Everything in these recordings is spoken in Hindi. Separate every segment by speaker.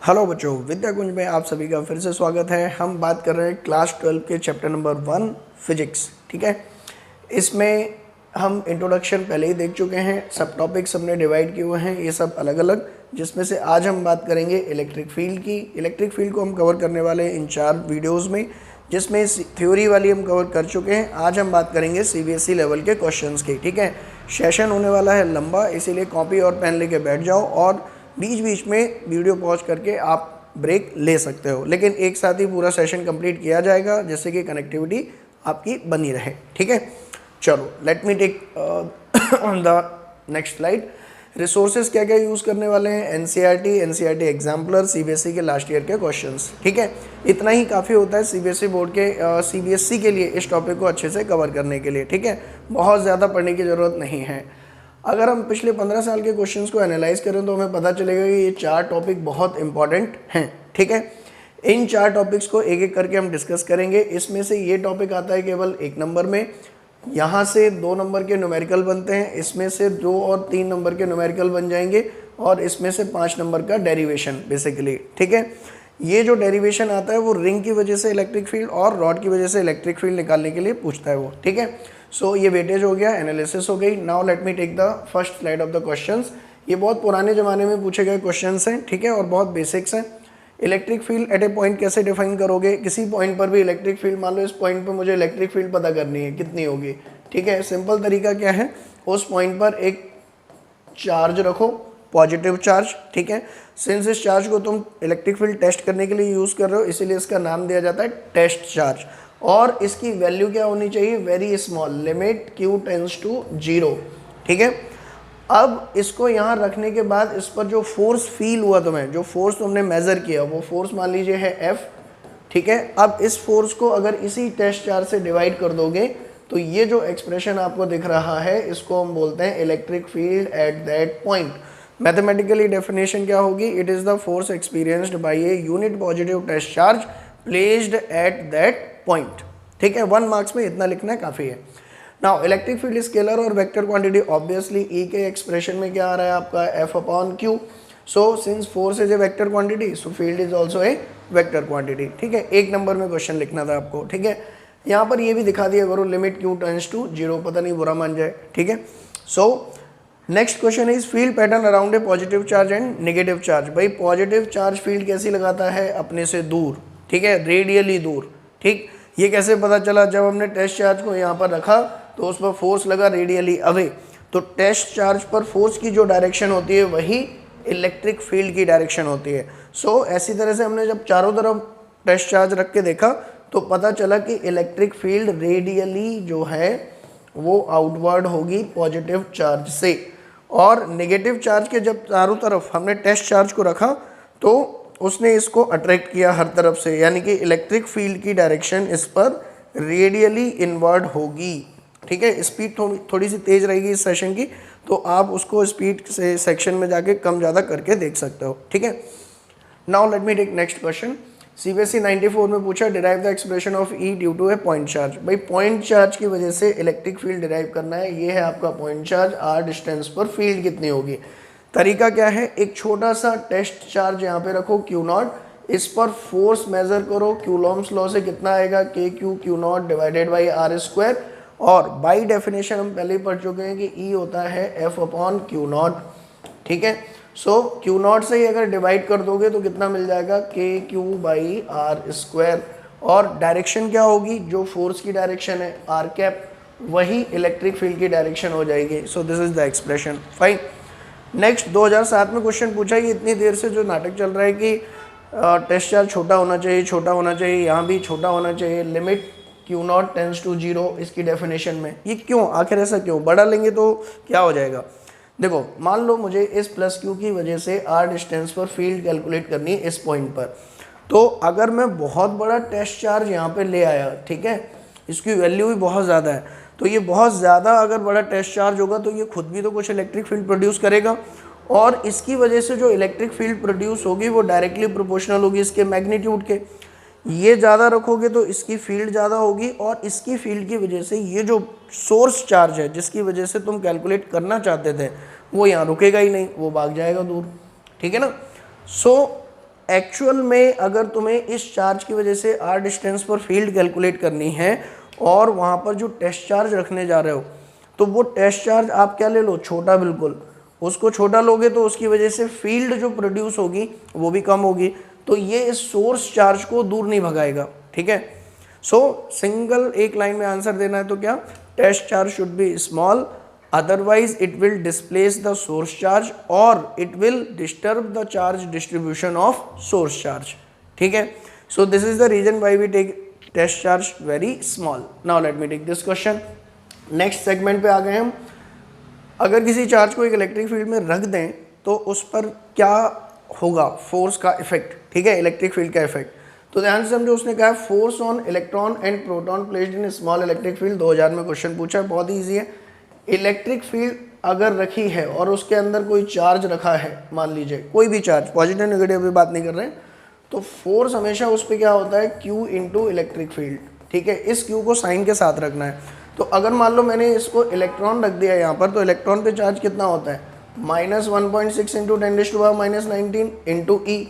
Speaker 1: हेलो बच्चों, विद्या कुंज में आप सभी का फिर से स्वागत है। हम बात कर रहे हैं क्लास 12 के चैप्टर नंबर 1 फिजिक्स। ठीक है, इसमें हम इंट्रोडक्शन पहले ही देख चुके हैं। सब टॉपिक्स हमने डिवाइड किए हुए हैं, ये सब अलग अलग, जिसमें से आज हम बात करेंगे इलेक्ट्रिक फील्ड की। इलेक्ट्रिक फील्ड को हम कवर करने वाले हैं इन 4 वीडियोज़ में, जिसमें थ्योरी वाली हम कवर कर चुके हैं। आज हम बात करेंगे CBSE लेवल के क्वेश्चंस की। ठीक है, सेशन होने वाला है लंबा, इसीलिए कॉपी और पेन लेके बैठ जाओ और बीच बीच में वीडियो पॉज करके आप ब्रेक ले सकते हो, लेकिन एक साथ ही पूरा सेशन कंप्लीट किया जाएगा जिससे कि कनेक्टिविटी आपकी बनी रहे। ठीक है, चलो let me take on the next slide. Resources क्या क्या यूज़ करने वाले हैं? NCERT एग्जाम्पलर, CBSE के लास्ट ईयर के क्वेश्चंस। ठीक है, इतना ही काफ़ी होता है CBSE बोर्ड के CBSE के लिए इस टॉपिक को अच्छे से कवर करने के लिए। ठीक है, बहुत ज़्यादा पढ़ने की ज़रूरत नहीं है। अगर हम पिछले 15 साल के क्वेश्चंस को एनालाइज करें तो हमें पता चलेगा कि ये 4 टॉपिक बहुत इंपॉर्टेंट हैं। ठीक है, इन 4 टॉपिक्स को एक एक करके हम डिस्कस करेंगे। इसमें से ये टॉपिक आता है केवल 1 नंबर में, यहाँ से 2 नंबर के न्यूमेरिकल बनते हैं, इसमें से 2 और 3 नंबर के न्यूमेरिकल बन जाएंगे और इसमें से 5 नंबर का डेरिवेशन बेसिकली। ठीक है, ये जो डेरिवेशन आता है वो रिंग की वजह से इलेक्ट्रिक फील्ड और रॉड की वजह से इलेक्ट्रिक फील्ड निकालने के लिए पूछता है वो। ठीक है, सो ये वेटेज हो गया, एनालिसिस हो गई। Now let me take the first slide of the questions. ये बहुत पुराने ज़माने में पूछे गए क्वेश्चंस हैं। ठीक है, और बहुत बेसिक्स हैं। इलेक्ट्रिक फील्ड एट ए पॉइंट कैसे डिफाइन करोगे? किसी पॉइंट पर भी इलेक्ट्रिक फील्ड, मान लो इस पॉइंट पर मुझे इलेक्ट्रिक फील्ड पता करनी है, कितनी होगी? ठीक है, सिंपल तरीका क्या है, उस पॉइंट पर एक चार्ज रखो, पॉजिटिव चार्ज। ठीक है, सिंस इस चार्ज को तुम इलेक्ट्रिक फील्ड टेस्ट करने के लिए यूज़ कर रहे हो, इसीलिए इसका नाम दिया जाता है टेस्ट चार्ज। और इसकी वैल्यू क्या होनी चाहिए? Very small, limit Q tends to 0। ठीक है, अब इसको यहाँ रखने के बाद इस पर जो फोर्स फील हुआ तुम्हें, जो फोर्स तुमने मेज़र किया, वो फोर्स मान लीजिए है F। ठीक है, अब इस फोर्स को अगर इसी टेस्ट चार्ज से डिवाइड कर दोगे तो ये जो एक्सप्रेशन आपको दिख रहा है, इसको हम बोलते हैं electric field at that point. Mathematically definition क्या होगी? It is the force experienced by a unit positive test charge placed at that point. ठीक है, 1 मार्क्स में इतना लिखना काफ़ी है। नाउ इलेक्ट्रिक फील्ड स्केलर और वेक्टर क्वांटिटी, ऑब्वियसली E के एक्सप्रेशन में क्या आ रहा है आपका? F/Q। So since force is a vector quantity, so field is also a vector quantity. ठीक है, 1 नंबर में क्वेश्चन लिखना था आपको। ठीक है, यहाँ पर ये भी दिखा दिया करो, लिमिट Q टेंस टू 0, पता नहीं बुरा मान जाए। ठीक है, so next question is field pattern around a positive charge and negative charge. भाई पॉजिटिव चार्ज फील्ड कैसी लगाता है? अपने से दूर। ठीक है, रेडियली दूर। ठीक, ये कैसे पता चला? जब हमने टेस्ट चार्ज को यहाँ पर रखा तो उस पर फोर्स लगा रेडियली अवे, तो टेस्ट चार्ज पर फोर्स की जो डायरेक्शन होती है वही इलेक्ट्रिक फील्ड की डायरेक्शन होती है। सो ऐसी तरह से हमने जब चारों तरफ टेस्ट चार्ज रख के देखा तो पता चला कि इलेक्ट्रिक फील्ड रेडियली जो है वो आउटवर्ड होगी पॉजिटिव चार्ज से, और नेगेटिव चार्ज के जब चारों तरफ हमने टेस्ट चार्ज को रखा तो उसने इसको अट्रैक्ट किया हर तरफ से, यानी कि इलेक्ट्रिक फील्ड की डायरेक्शन इस पर रेडियली इनवर्ड होगी। ठीक है, स्पीड थोड़ी सी तेज़ रहेगी इस सेशन की, तो आप उसको स्पीड से सेक्शन में जाके कम ज़्यादा करके देख सकते हो। ठीक है, now let me take next question. CBSE 94 में पूछा derive the expression of E due to a point charge. भाई पॉइंट चार्ज की वजह से इलेक्ट्रिक फील्ड डिराइव करना है। ये है आपका पॉइंट चार्ज, r डिस्टेंस पर फील्ड कितनी होगी? तरीका क्या है? एक छोटा सा टेस्ट चार्ज यहाँ पे रखो Q0, इस पर फोर्स मेजर करो, कूलॉम्स लॉ से कितना आएगा? KQ Q0 divided by r²। और बाई डेफिनेशन हम पहले ही पढ़ चुके हैं कि E होता है F/Q0। ठीक है, सो Q0 से ही अगर डिवाइड कर दोगे तो कितना मिल जाएगा? KQ/r²। और डायरेक्शन क्या होगी? जो फोर्स की डायरेक्शन है r कैप, वही इलेक्ट्रिक फील्ड की डायरेक्शन हो जाएगी। सो this is the expression. Fine. Next 2007 में क्वेश्चन पूछा, ये इतनी देर से जो नाटक चल रहा है कि टेस्ट चार्ज छोटा होना चाहिए, छोटा होना चाहिए, यहाँ भी छोटा होना चाहिए, लिमिट Q0 टेंस टू 0 इसकी डेफिनेशन में, ये क्यों? आखिर ऐसा क्यों? बड़ा लेंगे तो क्या हो जाएगा? देखो, मान लो मुझे इस प्लस Q की वजह से r डिस्टेंस पर फील्ड कैलकुलेट करनी है इस पॉइंट पर, तो अगर मैं बहुत बड़ा टेस्ट चार्ज यहाँ पे ले आया, ठीक है, इसकी वैल्यू भी बहुत ज़्यादा है, तो ये बहुत ज़्यादा अगर बड़ा टेस्ट चार्ज होगा तो ये खुद भी तो कुछ इलेक्ट्रिक फील्ड प्रोड्यूस करेगा, और इसकी वजह से जो इलेक्ट्रिक फील्ड प्रोड्यूस होगी वो डायरेक्टली प्रोपोर्शनल होगी इसके मैग्नीट्यूड के। ये ज़्यादा रखोगे तो इसकी फील्ड ज़्यादा होगी, और इसकी फील्ड की वजह से ये जो सोर्स चार्ज है जिसकी वजह से तुम कैलकुलेट करना चाहते थे वो यहाँ रुकेगा ही नहीं, वो भाग जाएगा दूर। ठीक है ना? सो एक्चुअल में अगर तुम्हें इस चार्ज की वजह से r डिस्टेंस पर फील्ड कैलकुलेट करनी है और वहाँ पर जो टेस्ट चार्ज रखने जा रहे हो, तो वो टेस्ट चार्ज आप क्या ले लो, छोटा, बिल्कुल उसको छोटा लोगे तो उसकी वजह से फील्ड जो प्रोड्यूस होगी वो भी कम होगी, तो ये इस सोर्स चार्ज को दूर नहीं भगाएगा, ठीक है। सो सिंगल एक लाइन में आंसर देना है तो क्या, test charge should be small, otherwise it will displace the source charge or it will disturb the charge distribution of source charge, ठीक है। so this is the reason why we take test charge very small. now let me take this question. next segment पे आ गए हम। अगर किसी चार्ज को एक इलेक्ट्रिक फील्ड में रख दें तो उस पर क्या होगा, फोर्स का इफेक्ट, ठीक है, इलेक्ट्रिक फील्ड का इफेक्ट। तो ध्यान से समझो, उसने कहा force on electron and proton placed in small electric field, 2000 में क्वेश्चन पूछा है, बहुत ईजी है। इलेक्ट्रिक फील्ड अगर रखी है और उसके अंदर कोई चार्ज रखा है, मान लीजिए कोई भी चार्ज, पॉजिटिव नेगेटिव अभी बात नहीं कर रहे हैं, तो फोर्स हमेशा उस पर क्या होता है, Q इंटू इलेक्ट्रिक फील्ड, ठीक है। इस Q को साइन के साथ रखना है। तो अगर मान लो मैंने इसको इलेक्ट्रॉन रख दिया यहाँ पर, तो इलेक्ट्रॉन पे चार्ज कितना होता है, -1.6 इंटू 10⁻⁻19 इंटू ई।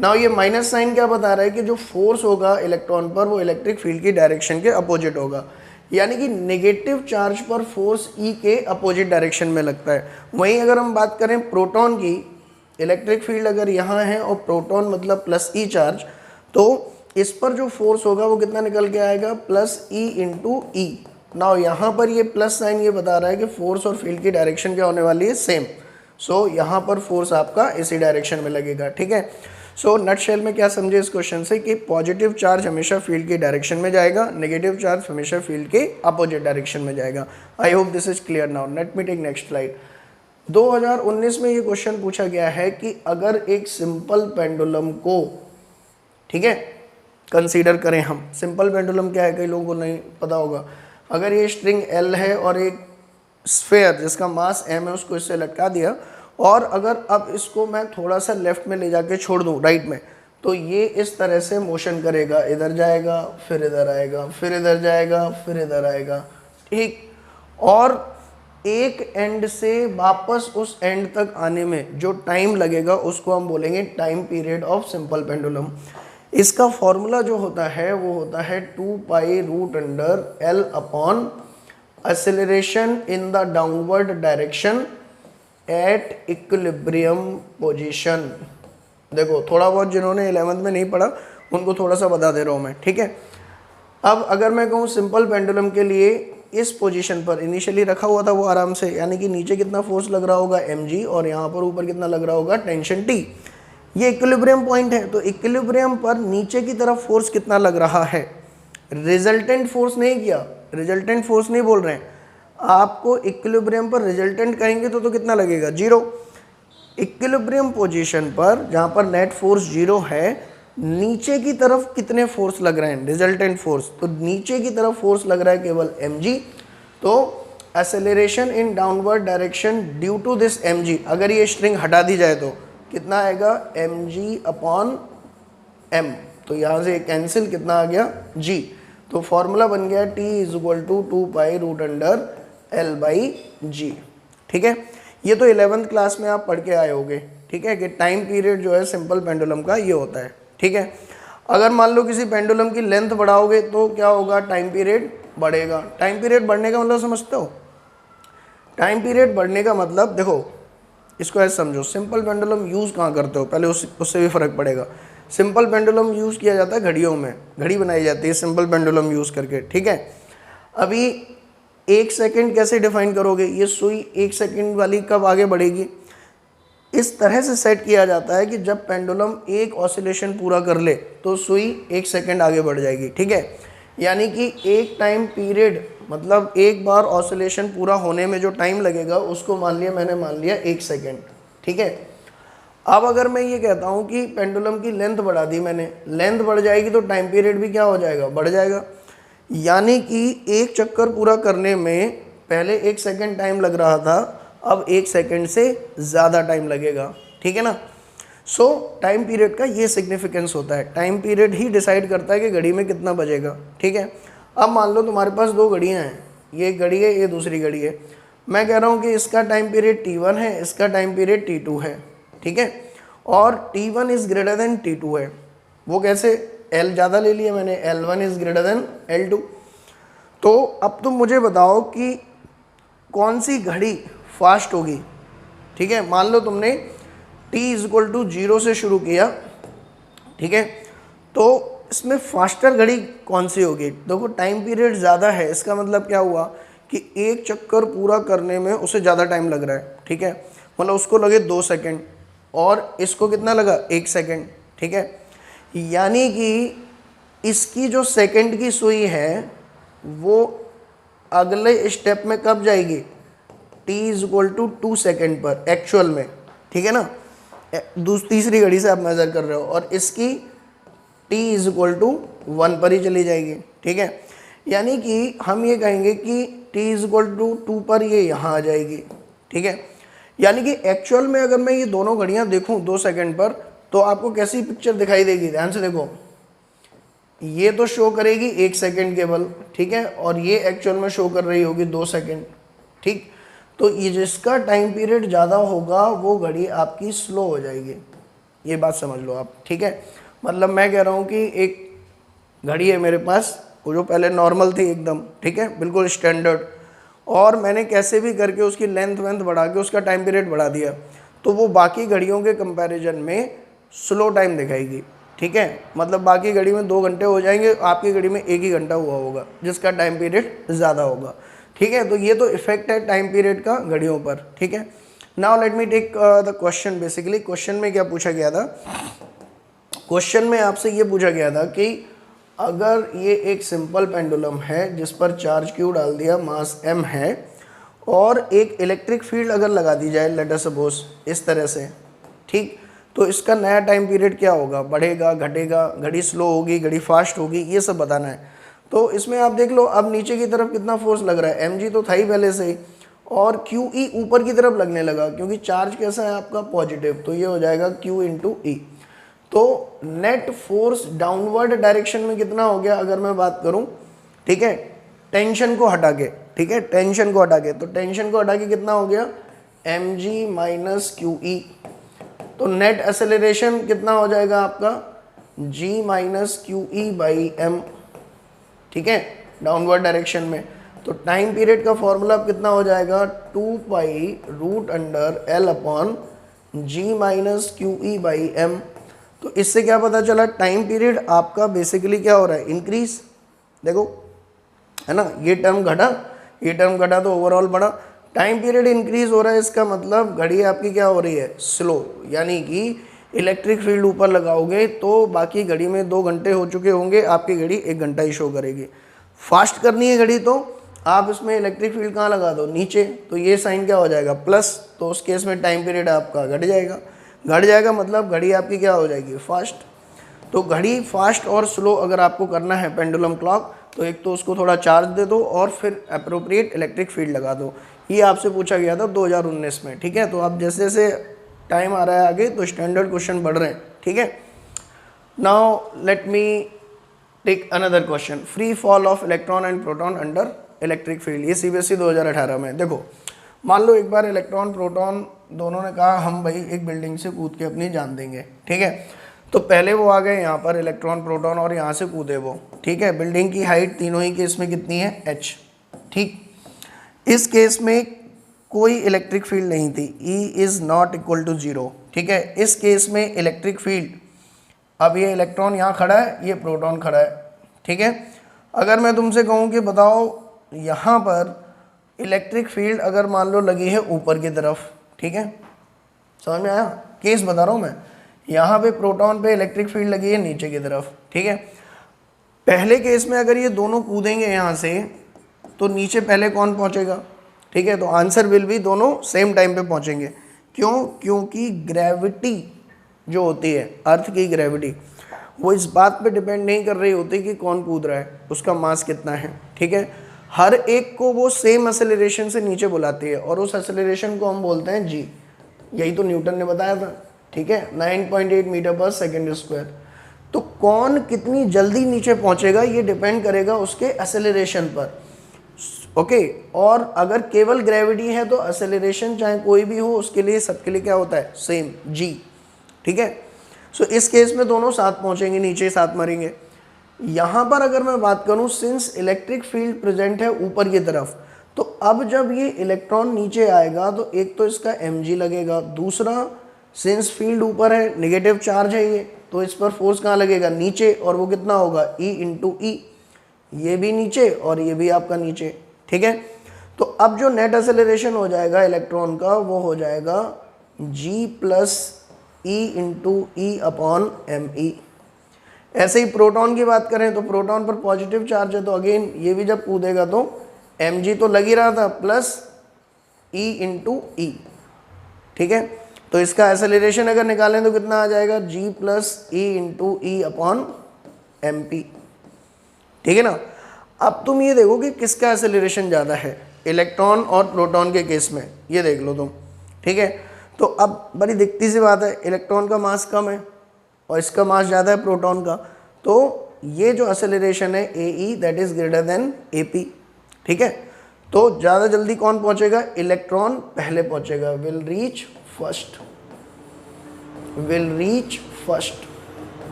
Speaker 1: नाउ ये माइनस साइन क्या बता रहा है कि जो फोर्स होगा इलेक्ट्रॉन पर वो इलेक्ट्रिक फील्ड की डायरेक्शन के अपोजिट होगा, यानी कि नेगेटिव चार्ज पर फोर्स ई के अपोजिट डायरेक्शन में लगता है। वहीं अगर हम बात करें प्रोटॉन की, इलेक्ट्रिक फील्ड अगर यहाँ है और प्रोटॉन मतलब प्लस ई चार्ज, तो इस पर जो फोर्स होगा वो कितना निकल के आएगा, प्लस ई इंटू ई। नाउ यहाँ पर ये प्लस साइन ये बता रहा है कि फोर्स और फील्ड की डायरेक्शन क्या होने वाली है, सेम। सो यहाँ पर फोर्स आपका इसी डायरेक्शन में लगेगा, ठीक है। सो नटशेल में क्या समझे इस क्वेश्चन से कि पॉजिटिव चार्ज हमेशा फील्ड की डायरेक्शन में जाएगा, नेगेटिव चार्ज हमेशा फील्ड के अपोजिट डायरेक्शन में जाएगा। I hope this is clear now. Let me take next slide. 2019 में ये क्वेश्चन पूछा गया है कि अगर एक सिंपल पेंडुलम को, ठीक है, कंसीडर करें हम, सिंपल पेंडुलम क्या है कई लोगों को नहीं पता होगा। अगर ये स्ट्रिंग L है और एक स्फेयर जिसका मास m है उसको इससे लटका दिया, और अगर अब इसको मैं थोड़ा सा लेफ्ट में ले जाके छोड़ दूं, राइट में, तो ये इस तरह से मोशन करेगा, इधर जाएगा फिर इधर आएगा, फिर इधर जाएगा फिर इधर आएगा, ठीक। और एक एंड से वापस उस एंड तक आने में जो टाइम लगेगा उसको हम बोलेंगे time period of simple pendulum. इसका फॉर्मूला जो होता है वो होता है 2π√L upon acceleration in the downward direction at equilibrium position. देखो थोड़ा बहुत जिन्होंने 11th में नहीं पढ़ा उनको थोड़ा सा बता दे रहा हूँ मैं, ठीक है। अब अगर मैं कहूँ सिंपल पेंडुलम के लिए इस पोजीशन पर इनिशियली रखा हुआ था वो आराम से, यानी कि नीचे कितना फोर्स लग रहा होगा mg और यहाँ पर ऊपर कितना लग रहा होगा टेंशन T। ये इक्विलिब्रियम पॉइंट है, तो इक्विलिब्रियम पर नीचे की तरफ फोर्स कितना लग रहा है, रिजल्टेंट फोर्स नहीं किया, रिजल्टेंट फोर्स नहीं बोल रहे हैं आपको, इक्विलिब्रियम पर रिजल्टेंट कहेंगे तो कितना लगेगा, 0। इक्विलिब्रियम पोजीशन पर जहाँ पर नेट फोर्स 0 है, नीचे की तरफ कितने फोर्स लग रहे हैं, रिजल्टेंट फोर्स, तो नीचे की तरफ फोर्स लग रहा है केवल mg। तो acceleration in downward direction due to this mg, अगर ये स्ट्रिंग हटा दी जाए तो कितना आएगा, mg अपॉन m, तो यहाँ से कैंसिल, कितना आ गया g। तो फॉर्मूला बन गया T is equal to 2π√L/g, ठीक है। ये तो 11th क्लास में आप पढ़ के आए होगे, ठीक है, कि टाइम पीरियड जो है सिंपल पेंडुलम का ये होता है, ठीक है। अगर मान लो किसी पेंडुलम की लेंथ बढ़ाओगे तो क्या होगा, टाइम पीरियड बढ़ेगा। टाइम पीरियड बढ़ने का मतलब समझते हो, टाइम पीरियड बढ़ने का मतलब देखो इसको ऐसे समझो, सिंपल पेंडुलम यूज़ कहाँ करते हो, पहले उससे भी फ़र्क पड़ेगा। सिंपल पेंडुलम यूज़ किया जाता है घड़ियों में, घड़ी बनाई जाती है सिंपल पेंडुलम यूज़ करके, ठीक है। अभी 1 सेकंड कैसे डिफाइन करोगे, ये सुई 1 सेकंड वाली कब आगे बढ़ेगी, इस तरह से सेट किया जाता है कि जब पेंडुलम एक ऑसिलेशन पूरा कर ले तो सुई 1 सेकंड आगे बढ़ जाएगी, ठीक है। यानी कि एक टाइम पीरियड मतलब एक बार ऑसिलेशन पूरा होने में जो टाइम लगेगा उसको मैंने मान लिया 1 सेकंड, ठीक है। अब अगर मैं ये कहता हूँ कि पेंडुलम की लेंथ बढ़ा दी मैंने, लेंथ बढ़ जाएगी तो टाइम पीरियड भी क्या हो जाएगा, बढ़ जाएगा। यानी कि एक चक्कर पूरा करने में पहले 1 सेकंड टाइम लग रहा था, अब 1 सेकंड से ज़्यादा टाइम लगेगा, ठीक है ना। सो टाइम पीरियड का ये सिग्निफिकेंस होता है, टाइम पीरियड ही डिसाइड करता है कि घड़ी में कितना बजेगा, ठीक है। अब मान लो तुम्हारे पास 2 घड़ियाँ हैं, ये एक घड़ी है, ये दूसरी घड़ी है। मैं कह रहा हूँ कि इसका टाइम पीरियड T1 है, इसका टाइम पीरियड T2 है, ठीक है। और T1 is greater than T2 है। वो कैसे? L ज़्यादा ले लिया मैंने, L1 is greater than L2। तो अब तुम मुझे बताओ कि कौन सी घड़ी फास्ट होगी। ठीक है, मान लो तुमने t इज इक्वल टू 0 से शुरू किया, ठीक है, तो इसमें फास्टर घड़ी कौन सी होगी? देखो टाइम पीरियड ज़्यादा है, इसका मतलब क्या हुआ कि एक चक्कर पूरा करने में उसे ज़्यादा टाइम लग रहा है। ठीक है, मतलब उसको लगे 2 सेकेंड और इसको कितना लगा? 1 सेकेंड। ठीक है, यानी कि इसकी जो सेकेंड की सुई है वो अगले स्टेप में कब जाएगी? t is equal to 2 second पर एक्चुअल में। ठीक है ना, तीसरी घड़ी से आप मेजर कर रहे हो, और इसकी t इज इक्वल टू 1 पर ही चली जाएगी। ठीक है, यानी कि हम ये कहेंगे कि t इज इक्वल टू 2 पर ये यहाँ आ जाएगी। ठीक है, यानी कि एक्चुअल में अगर मैं ये दोनों घड़ियाँ देखूँ 2 सेकेंड पर, तो आपको कैसी पिक्चर दिखाई देगी? ध्यान से देखो, ये तो शो करेगी 1 सेकेंड केवल, ठीक है, और ये एक्चुअल में शो कर रही होगी 2 सेकेंड। ठीक, तो ये जिसका टाइम पीरियड ज़्यादा होगा वो घड़ी आपकी स्लो हो जाएगी, ये बात समझ लो आप। ठीक है, मतलब मैं कह रहा हूँ कि एक घड़ी है मेरे पास, वो जो पहले नॉर्मल थी एकदम, ठीक है, बिल्कुल स्टैंडर्ड, और मैंने कैसे भी करके उसकी लेंथ वेंथ बढ़ा के उसका टाइम पीरियड बढ़ा दिया, तो वो बाकी घड़ियों के कंपैरिजन में स्लो टाइम दिखाएगी। ठीक है, मतलब बाकी घड़ी में 2 घंटे हो जाएंगे, आपकी घड़ी में 1 ही घंटा हुआ होगा जिसका टाइम पीरियड ज़्यादा होगा। ठीक है, तो ये तो इफेक्ट है टाइम पीरियड का घड़ियों पर। ठीक है, now let me take the question. Basically question में क्या पूछा गया था? क्वेश्चन में आपसे ये पूछा गया था कि अगर ये एक सिंपल पेंडुलम है जिस पर चार्ज क्यू डाल दिया, मास m है, और एक इलेक्ट्रिक फील्ड अगर लगा दी जाए, लेट अस सपोज इस तरह से, ठीक, तो इसका नया टाइम पीरियड क्या होगा? बढ़ेगा, घटेगा, घड़ी स्लो होगी, घड़ी फास्ट होगी, ये सब बताना है। तो इसमें आप देख लो, अब नीचे की तरफ कितना फोर्स लग रहा है? mg तो था ही पहले से ही, और QE ऊपर की तरफ लगने लगा क्योंकि चार्ज कैसा है आपका? पॉजिटिव, तो ये हो जाएगा Q इंटू E। तो नेट फोर्स डाउनवर्ड डायरेक्शन में कितना हो गया अगर मैं बात करूं? ठीक है, टेंशन को हटा के, ठीक है, टेंशन को हटा के, तो टेंशन को हटा के कितना हो गया? mg minus QE। तो नेट एक्सेलरेशन कितना हो जाएगा आपका? g minus QE by m। ठीक है, डाउनवर्ड डायरेक्शन में। तो टाइम पीरियड का फॉर्मूला कितना हो जाएगा? 2 pi root under L upon g minus QE by m। तो इससे क्या पता चला? टाइम पीरियड आपका बेसिकली क्या हो रहा है? इंक्रीज। देखो, है ना, ये टर्म घटा, ये टर्म घटा, तो ओवरऑल बढ़ा। टाइम पीरियड इंक्रीज हो रहा है, इसका मतलब घड़ी आपकी क्या हो रही है? स्लो। यानी कि इलेक्ट्रिक फील्ड ऊपर लगाओगे तो बाकी घड़ी में 2 घंटे हो चुके होंगे, आपकी घड़ी 1 घंटा ही शो करेगी। फास्ट करनी है घड़ी तो आप इसमें इलेक्ट्रिक फील्ड कहाँ लगा दो? नीचे, तो ये साइन क्या हो जाएगा? प्लस। तो उस केस में टाइम पीरियड आपका घट जाएगा। घट जाएगा मतलब घड़ी आपकी क्या हो जाएगी? फास्ट। तो घड़ी फास्ट और स्लो अगर आपको करना है पेंडुलम क्लॉक, तो एक तो उसको थोड़ा चार्ज दे दो और फिर अप्रोप्रिएट इलेक्ट्रिक फील्ड लगा दो। ये आपसे पूछा गया था 2019 में। ठीक है, तो आप जैसे जैसे टाइम आ रहा है आगे तो स्टैंडर्ड क्वेश्चन बढ़ रहे हैं। ठीक है, now let me take another question. Free fall of electron and proton under electric field. ये CBSE 2018 में। देखो, मान लो एक बार इलेक्ट्रॉन प्रोटॉन दोनों ने कहा हम भाई एक बिल्डिंग से कूद के अपनी जान देंगे। ठीक है, तो पहले वो आ गए यहाँ पर इलेक्ट्रॉन प्रोटॉन और यहाँ से कूदे वो। ठीक है, बिल्डिंग की हाइट तीनों ही केस में कितनी है? h। ठीक, इस केस में कोई इलेक्ट्रिक फील्ड नहीं थी, E is not equal to 0। ठीक है, इस केस में इलेक्ट्रिक फील्ड, अब ये इलेक्ट्रॉन यहाँ खड़ा है, ये प्रोटॉन खड़ा है। ठीक है, अगर मैं तुमसे कहूँ कि बताओ यहाँ पर इलेक्ट्रिक फील्ड अगर मान लो लगी है ऊपर की तरफ, ठीक है, समझ में आया? केस बता रहा हूँ मैं। यहाँ पे प्रोटॉन पे इलेक्ट्रिक फील्ड लगी है नीचे की तरफ। ठीक है, पहले केस में अगर ये दोनों कूदेंगे यहाँ से तो नीचे पहले कौन पहुँचेगा? ठीक है, तो आंसर विल भी दोनों सेम टाइम पे पहुँचेंगे। क्यों? क्योंकि ग्रेविटी जो होती है, अर्थ की ग्रेविटी, वो इस बात पे डिपेंड नहीं कर रही होती कि कौन कूद रहा है, उसका मास कितना है। ठीक है, हर एक को वो सेम एक्सेलरेशन से नीचे बुलाती है और उस एक्सेलरेशन को हम बोलते हैं g। यही तो न्यूटन ने बताया था। ठीक है, 9.8 मीटर पर सेकेंड स्क्वायर। तो कौन कितनी जल्दी नीचे पहुंचेगा ये डिपेंड करेगा उसके एक्सेलरेशन पर। ओके, और अगर केवल ग्रेविटी है तो एक्सेलरेशन चाहे कोई भी हो उसके लिए, सबके लिए क्या होता है? Same g। ठीक है। सो इस केस में दोनों साथ पहुंचेंगे, नीचे साथ मरेंगे। यहाँ पर अगर मैं बात करूँ, सिंस इलेक्ट्रिक फील्ड प्रेजेंट है ऊपर की तरफ, तो अब जब ये इलेक्ट्रॉन नीचे आएगा तो एक तो इसका mg लगेगा, दूसरा सिंस फील्ड ऊपर है, नेगेटिव चार्ज है ये, तो इस पर फोर्स कहाँ लगेगा, नीचे, और वो कितना होगा, E इंटू ई, ये भी नीचे और ये भी आपका नीचे, ठीक है। तो अब जो नेट एक्सेलरेशन हो जाएगा इलेक्ट्रॉन का वो हो जाएगा g plus E into E upon M E. ऐसे ही प्रोटॉन की बात करें तो प्रोटॉन पर पॉजिटिव चार्ज है, तो अगेन ये भी जब कूदेगा तो mg तो लग ही रहा था प्लस e इंटू ई, ठीक है। तो इसका एक्सेलरेशन अगर निकालें तो कितना आ जाएगा, g plus E into E upon M P, ठीक है ना। अब तुम ये देखो कि किसका एक्सेलरेशन ज़्यादा है, इलेक्ट्रॉन और प्रोटॉन के केस में, ये देख लो तुम, ठीक है। तो अब बड़ी दिक्कती सी बात है, इलेक्ट्रॉन का मास कम है और इसका मास ज़्यादा है प्रोटॉन का, तो ये जो एक्सेलरेशन है AE that is greater than AP, ठीक है। तो ज़्यादा जल्दी कौन पहुंचेगा, इलेक्ट्रॉन पहले पहुंचेगा, will reach first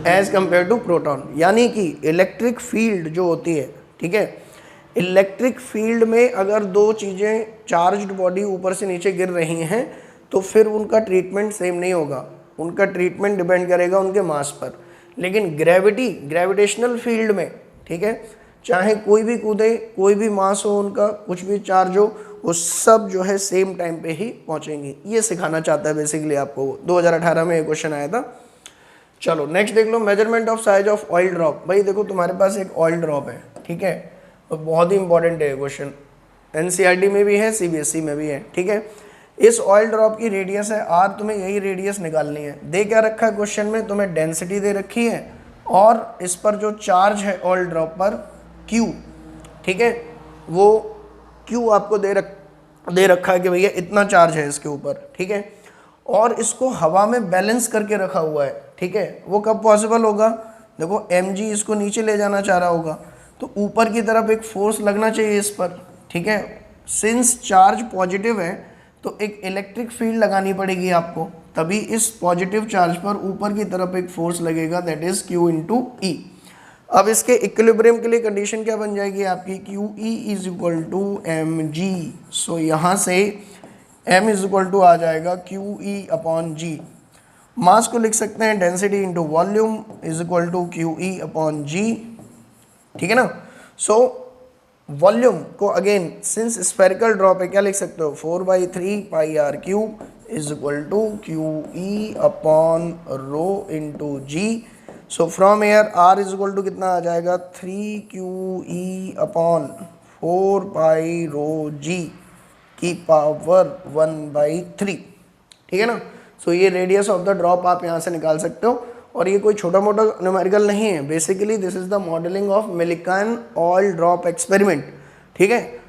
Speaker 1: as compare to proton. यानी कि इलेक्ट्रिक फील्ड जो होती है, ठीक है, इलेक्ट्रिक फील्ड में अगर दो चीज़ें चार्ज्ड बॉडी ऊपर से नीचे गिर रही हैं तो फिर उनका ट्रीटमेंट सेम नहीं होगा, उनका ट्रीटमेंट डिपेंड करेगा उनके मास पर। लेकिन ग्रेविटेशनल फील्ड में, ठीक है, चाहे कोई भी कूदे, कोई भी मास हो उनका, कुछ भी चार्ज हो, वो सब जो है सेम टाइम पे ही पहुंचेंगी। ये सिखाना चाहता है बेसिकली आपको, 2018 में ये क्वेश्चन आया था। चलो नेक्स्ट देख लो, measurement of size of oil drop. भाई देखो तुम्हारे पास एक ऑयल ड्रॉप है, ठीक है, और बहुत ही इंपॉर्टेंट है क्वेश्चन, एनसीईआरटी में भी है, सीबीएसई में भी है, ठीक है। इस ऑयल ड्रॉप की रेडियस है आर, तुम्हें यही रेडियस निकालनी है। दे क्या रखा है क्वेश्चन में, तुम्हें डेंसिटी दे रखी है और इस पर जो चार्ज है ऑयल ड्रॉप पर Q, ठीक है, वो Q आपको दे रखा है कि भैया इतना चार्ज है इसके ऊपर, ठीक है, और इसको हवा में बैलेंस करके रखा हुआ है, ठीक है। वो कब पॉसिबल होगा, देखो mg इसको नीचे ले जाना चाह रहा होगा तो ऊपर की तरफ एक फोर्स लगना चाहिए इस पर, ठीक है। सिंस चार्ज पॉजिटिव है तो एक इलेक्ट्रिक फील्ड लगानी पड़ेगी आपको, तभी इस पॉजिटिव चार्ज पर ऊपर की तरफ एक फोर्स लगेगा, दैट इज Q इंटू ई। अब इसके इक्विलिब्रियम के लिए कंडीशन क्या बन जाएगी आपकी, QE is equal to mg। So यहाँ से m इज इक्वल टू आ जाएगा QE अपॉन g। मास को लिख सकते हैं density into volume is equal to QE upon g, ठीक है ना। सो वॉल्यूम को अगेन सिंस स्फेरिकल ड्रॉप है क्या लिख सकते हो, 4/3 pi r cube is equal to QE upon rho into g। So from here r is equal to कितना आ जाएगा, 3QE अपॉन 4 पाई रो g की पावर 1/3, ठीक है ना। सो ये रेडियस ऑफ द ड्रॉप आप यहाँ से निकाल सकते हो, और ये कोई छोटा मोटा न्यूमेरिकल नहीं है, basically this is the modelling of Millikan oil drop experiment, ठीक है।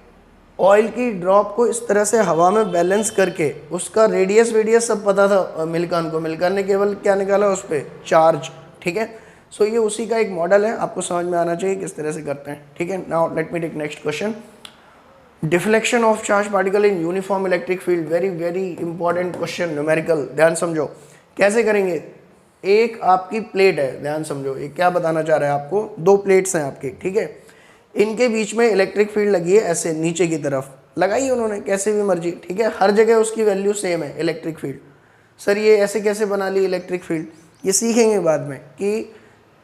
Speaker 1: ऑयल की ड्रॉप को इस तरह से हवा में बैलेंस करके उसका रेडियस सब पता था मिलिकन को, मिलिकन ने केवल क्या निकाला उस पर, चार्ज, ठीक है। सो ये उसी का एक मॉडल है, आपको समझ में आना चाहिए किस तरह से करते हैं, ठीक है। Now let me take next question, deflection of charge particle in uniform electric field. Very important question, numerical, ध्यान समझो कैसे करेंगे। एक आपकी प्लेट है, ध्यान समझो, ये क्या बताना चाह रहा है आपको, दो प्लेट्स हैं आपकी, ठीक है, इनके बीच में इलेक्ट्रिक फील्ड लगी है, ऐसे नीचे की तरफ लगाई उन्होंने कैसे भी मर्जी, ठीक है, हर जगह उसकी वैल्यू सेम है इलेक्ट्रिक फील्ड। सर ये ऐसे कैसे बना ली इलेक्ट्रिक फील्ड, ये सीखेंगे बाद में कि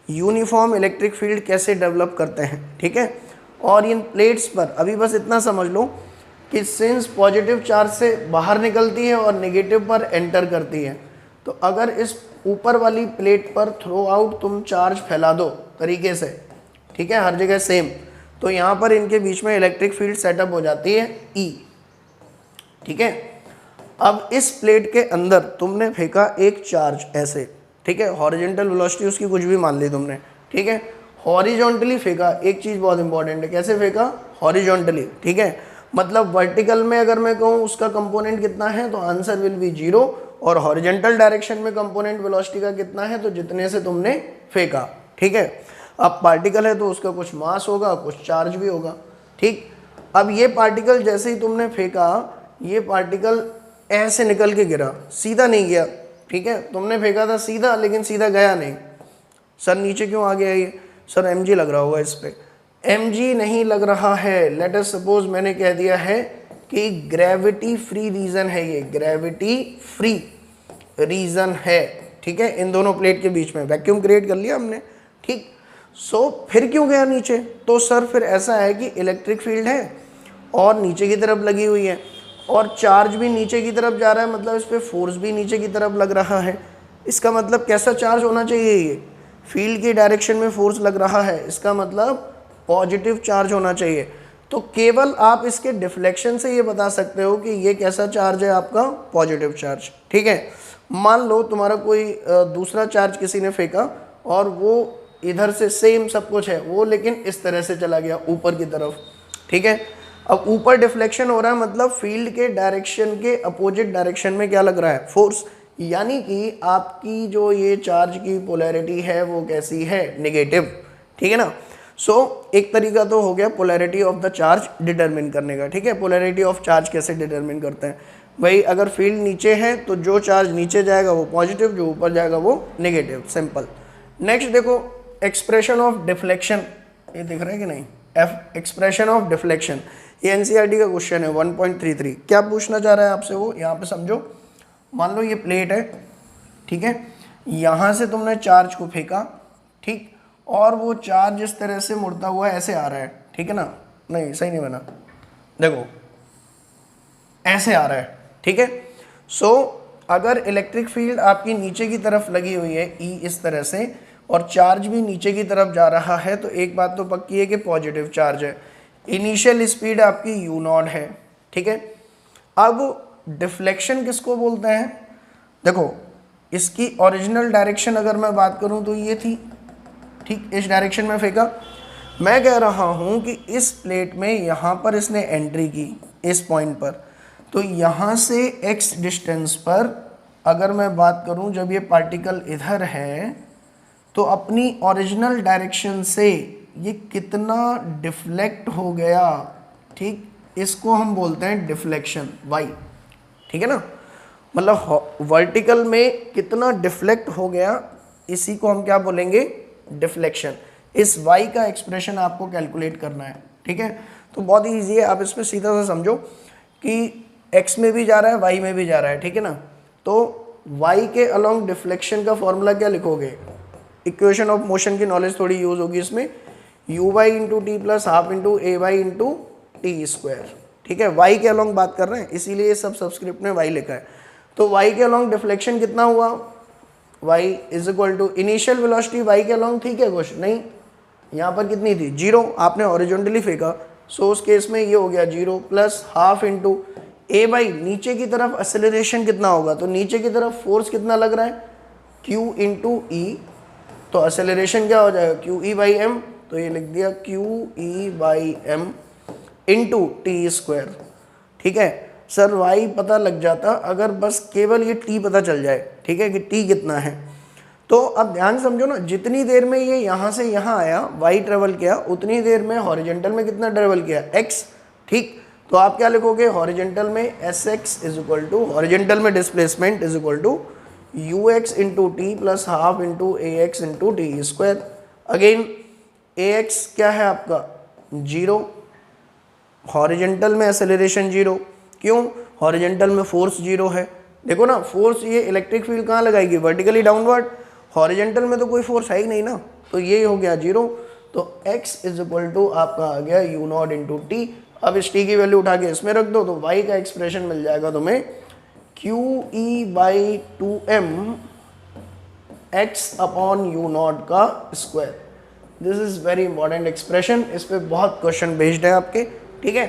Speaker 1: यूनिफॉर्म इलेक्ट्रिक फील्ड कैसे डेवलप करते हैं, ठीक है। और इन प्लेट्स पर अभी बस इतना समझ लो कि सिंस पॉजिटिव चार्ज से बाहर निकलती है और नेगेटिव पर एंटर करती है, तो अगर इस ऊपर वाली प्लेट पर थ्रू आउट तुम चार्ज फैला दो तरीके से, ठीक है, हर जगह सेम, तो यहाँ पर इनके बीच में इलेक्ट्रिक फील्ड सेटअप हो जाती है E, ठीक है। अब इस प्लेट के अंदर तुमने फेंका एक चार्ज ऐसे, ठीक है, हॉरिजॉन्टल वेलोसिटी उसकी कुछ भी मान ली तुमने, ठीक है, हॉरिजॉन्टली फेंका। एक चीज़ बहुत इंपॉर्टेंट है, कैसे फेंका, हॉरिजॉन्टली, ठीक है, मतलब वर्टिकल में अगर मैं कहूँ उसका कंपोनेंट कितना है तो आंसर विल बी 0, और हॉरिजॉन्टल डायरेक्शन में कंपोनेंट वेलोसिटी का कितना है तो जितने से तुमने फेंका, ठीक है। अब पार्टिकल है तो उसका कुछ मास होगा, कुछ चार्ज भी होगा, ठीक। अब ये पार्टिकल जैसे ही तुमने फेंका, ये पार्टिकल ऐसे निकल के गिरा, सीधा नहीं गया, ठीक है, तुमने फेंका था सीधा लेकिन सीधा गया नहीं। सर नीचे क्यों आ गया ये? सर mg लग रहा होगा इस पे। mg नहीं लग रहा है। लेट अस सपोज मैंने कह दिया है कि ग्रेविटी फ्री रीजन है, ये ग्रेविटी फ्री रीजन है, ठीक है, इन दोनों प्लेट के बीच में वैक्यूम क्रिएट कर लिया हमने, ठीक। सो फिर क्यों गया नीचे? तो सर फिर ऐसा है कि इलेक्ट्रिक फील्ड है और नीचे की तरफ लगी हुई है और चार्ज भी नीचे की तरफ जा रहा है, मतलब इस पर फोर्स भी नीचे की तरफ लग रहा है। इसका मतलब कैसा चार्ज होना चाहिए? ये फील्ड की डायरेक्शन में फोर्स लग रहा है, इसका मतलब पॉजिटिव चार्ज होना चाहिए। तो केवल आप इसके डिफ्लेक्शन से ये बता सकते हो कि ये कैसा चार्ज है, आपका पॉजिटिव चार्ज, ठीक है। मान लो तुम्हारा कोई दूसरा चार्ज किसी ने फेंका और वो इधर से सेम सब कुछ है वो, लेकिन इस तरह से चला गया ऊपर की तरफ, ठीक है। अब ऊपर डिफ्लेक्शन हो रहा है, मतलब फील्ड के डायरेक्शन के अपोजिट डायरेक्शन में क्या लग रहा है? फोर्स। यानी कि आपकी जो ये चार्ज की पोलैरिटी है वो कैसी है? नेगेटिव, ठीक है ना। सो एक तरीका तो हो गया polarity of the charge determine करने का, ठीक है। पोलैरिटी ऑफ चार्ज कैसे डिटरमिन करते हैं भाई? अगर फील्ड नीचे है तो जो चार्ज नीचे जाएगा वो पॉजिटिव, जो ऊपर जाएगा वो नेगेटिव, सिंपल। नेक्स्ट देखो एक्सप्रेशन ऑफ डिफ्लेक्शन, ये दिख रहा है कि नहीं? एक्सप्रेशन ऑफ डिफ्लेक्शन, ये एनसीईआरटी का क्वेश्चन है 1.33। क्या पूछना चाह रहा है आपसे वो? यहाँ पे समझो, मान लो ये प्लेट है, ठीक है, यहाँ से तुमने चार्ज को फेंका, ठीक, और वो चार्ज इस तरह से मुड़ता हुआ ऐसे आ रहा है, ठीक है ना। नहीं सही नहीं बना, देखो ऐसे आ रहा है, ठीक है। सो अगर इलेक्ट्रिक फील्ड आपकी नीचे की तरफ लगी हुई है ई इस तरह से, और चार्ज भी नीचे की तरफ जा रहा है, तो एक बात तो पक्की है कि पॉजिटिव चार्ज है। इनिशियल स्पीड आपकी यू नॉट है, ठीक है। अब डिफ्लेक्शन किसको बोलते हैं? देखो इसकी ओरिजिनल डायरेक्शन अगर मैं बात करूं तो ये थी, ठीक, इस डायरेक्शन में फेंका। मैं कह रहा हूं कि इस प्लेट में यहाँ पर इसने एंट्री की इस पॉइंट पर, तो यहाँ से x डिस्टेंस पर अगर मैं बात करूं, जब ये पार्टिकल इधर है तो अपनी ओरिजिनल डायरेक्शन से ये कितना डिफ्लेक्ट हो गया, ठीक, इसको हम बोलते हैं डिफ्लेक्शन, y, ठीक है ना। मतलब वर्टिकल में कितना डिफ्लेक्ट हो गया, इसी को हम क्या बोलेंगे? डिफ्लेक्शन। इस y का एक्सप्रेशन आपको कैलकुलेट करना है, ठीक है। तो बहुत ही ईजी है, आप इसमें सीधा सा समझो कि x में भी जा रहा है y में भी जा रहा है, ठीक है ना। तो y के अलॉन्ग डिफ्लेक्शन का फॉर्मूला क्या लिखोगे? इक्वेशन ऑफ मोशन की नॉलेज थोड़ी यूज होगी इसमें, U Y into T plus half into A Y into T square, ठीक है। वाई के अलॉन्ग बात कर रहे हैं इसीलिए ये सब सबस्क्रिप्ट में वाई लिखा है। तो वाई के अलॉन्ग डिफ्लेक्शन कितना हुआ? Y is equal to initial velocity Y के अलॉन्ग थी क्या कुछ? नहीं, यहाँ पर कितनी थी? 0, आपने हॉरिजॉन्टली फेंका, सो उस केस में ये हो गया 0 plus half into A by नीचे की तरफ एक्सेलरेशन कितना होगा? तो नीचे की तरफ फोर्स कितना लग रहा है? Q इंटू ई, तो एक्सेलरेशन क्या हो जाएगा? क्यू ई बाई एम, तो ये लिख दिया Q E by M into T square, ठीक है। सर वाई पता लग जाता अगर बस केवल ये टी पता चल जाए, ठीक है, कि टी कितना है। तो अब ध्यान समझो ना, जितनी देर में ये यहाँ से यहाँ आया वाई ट्रेवल किया, उतनी देर में हॉरिजेंटल में कितना ट्रेवल किया? एक्स, ठीक। तो आप क्या लिखोगे? हॉरिजेंटल में s x is equal to, horizontal में displacement is equal to u x into T plus half into a x into T square. Again a x क्या है आपका? 0, हॉरिजेंटल में एक्सेलरेशन 0, क्यों? हॉरिजेंटल में फोर्स 0 है। देखो ना, फोर्स ये इलेक्ट्रिक फील्ड कहाँ लगाएगी? Vertically downward. हॉरिजेंटल में तो कोई फोर्स है ही नहीं ना, तो ये हो गया 0। तो x इज इक्वल टू आपका आ गया यू नॉट इंटू टी। अब इस टी की वैल्यू उठा के इसमें रख दो, तो y का एक्सप्रेशन मिल जाएगा तुम्हें q E by 2m x upon u not का square. This is very important expression, इस पे बहुत क्वेश्चन बेस्ड है आपके, ठीक है।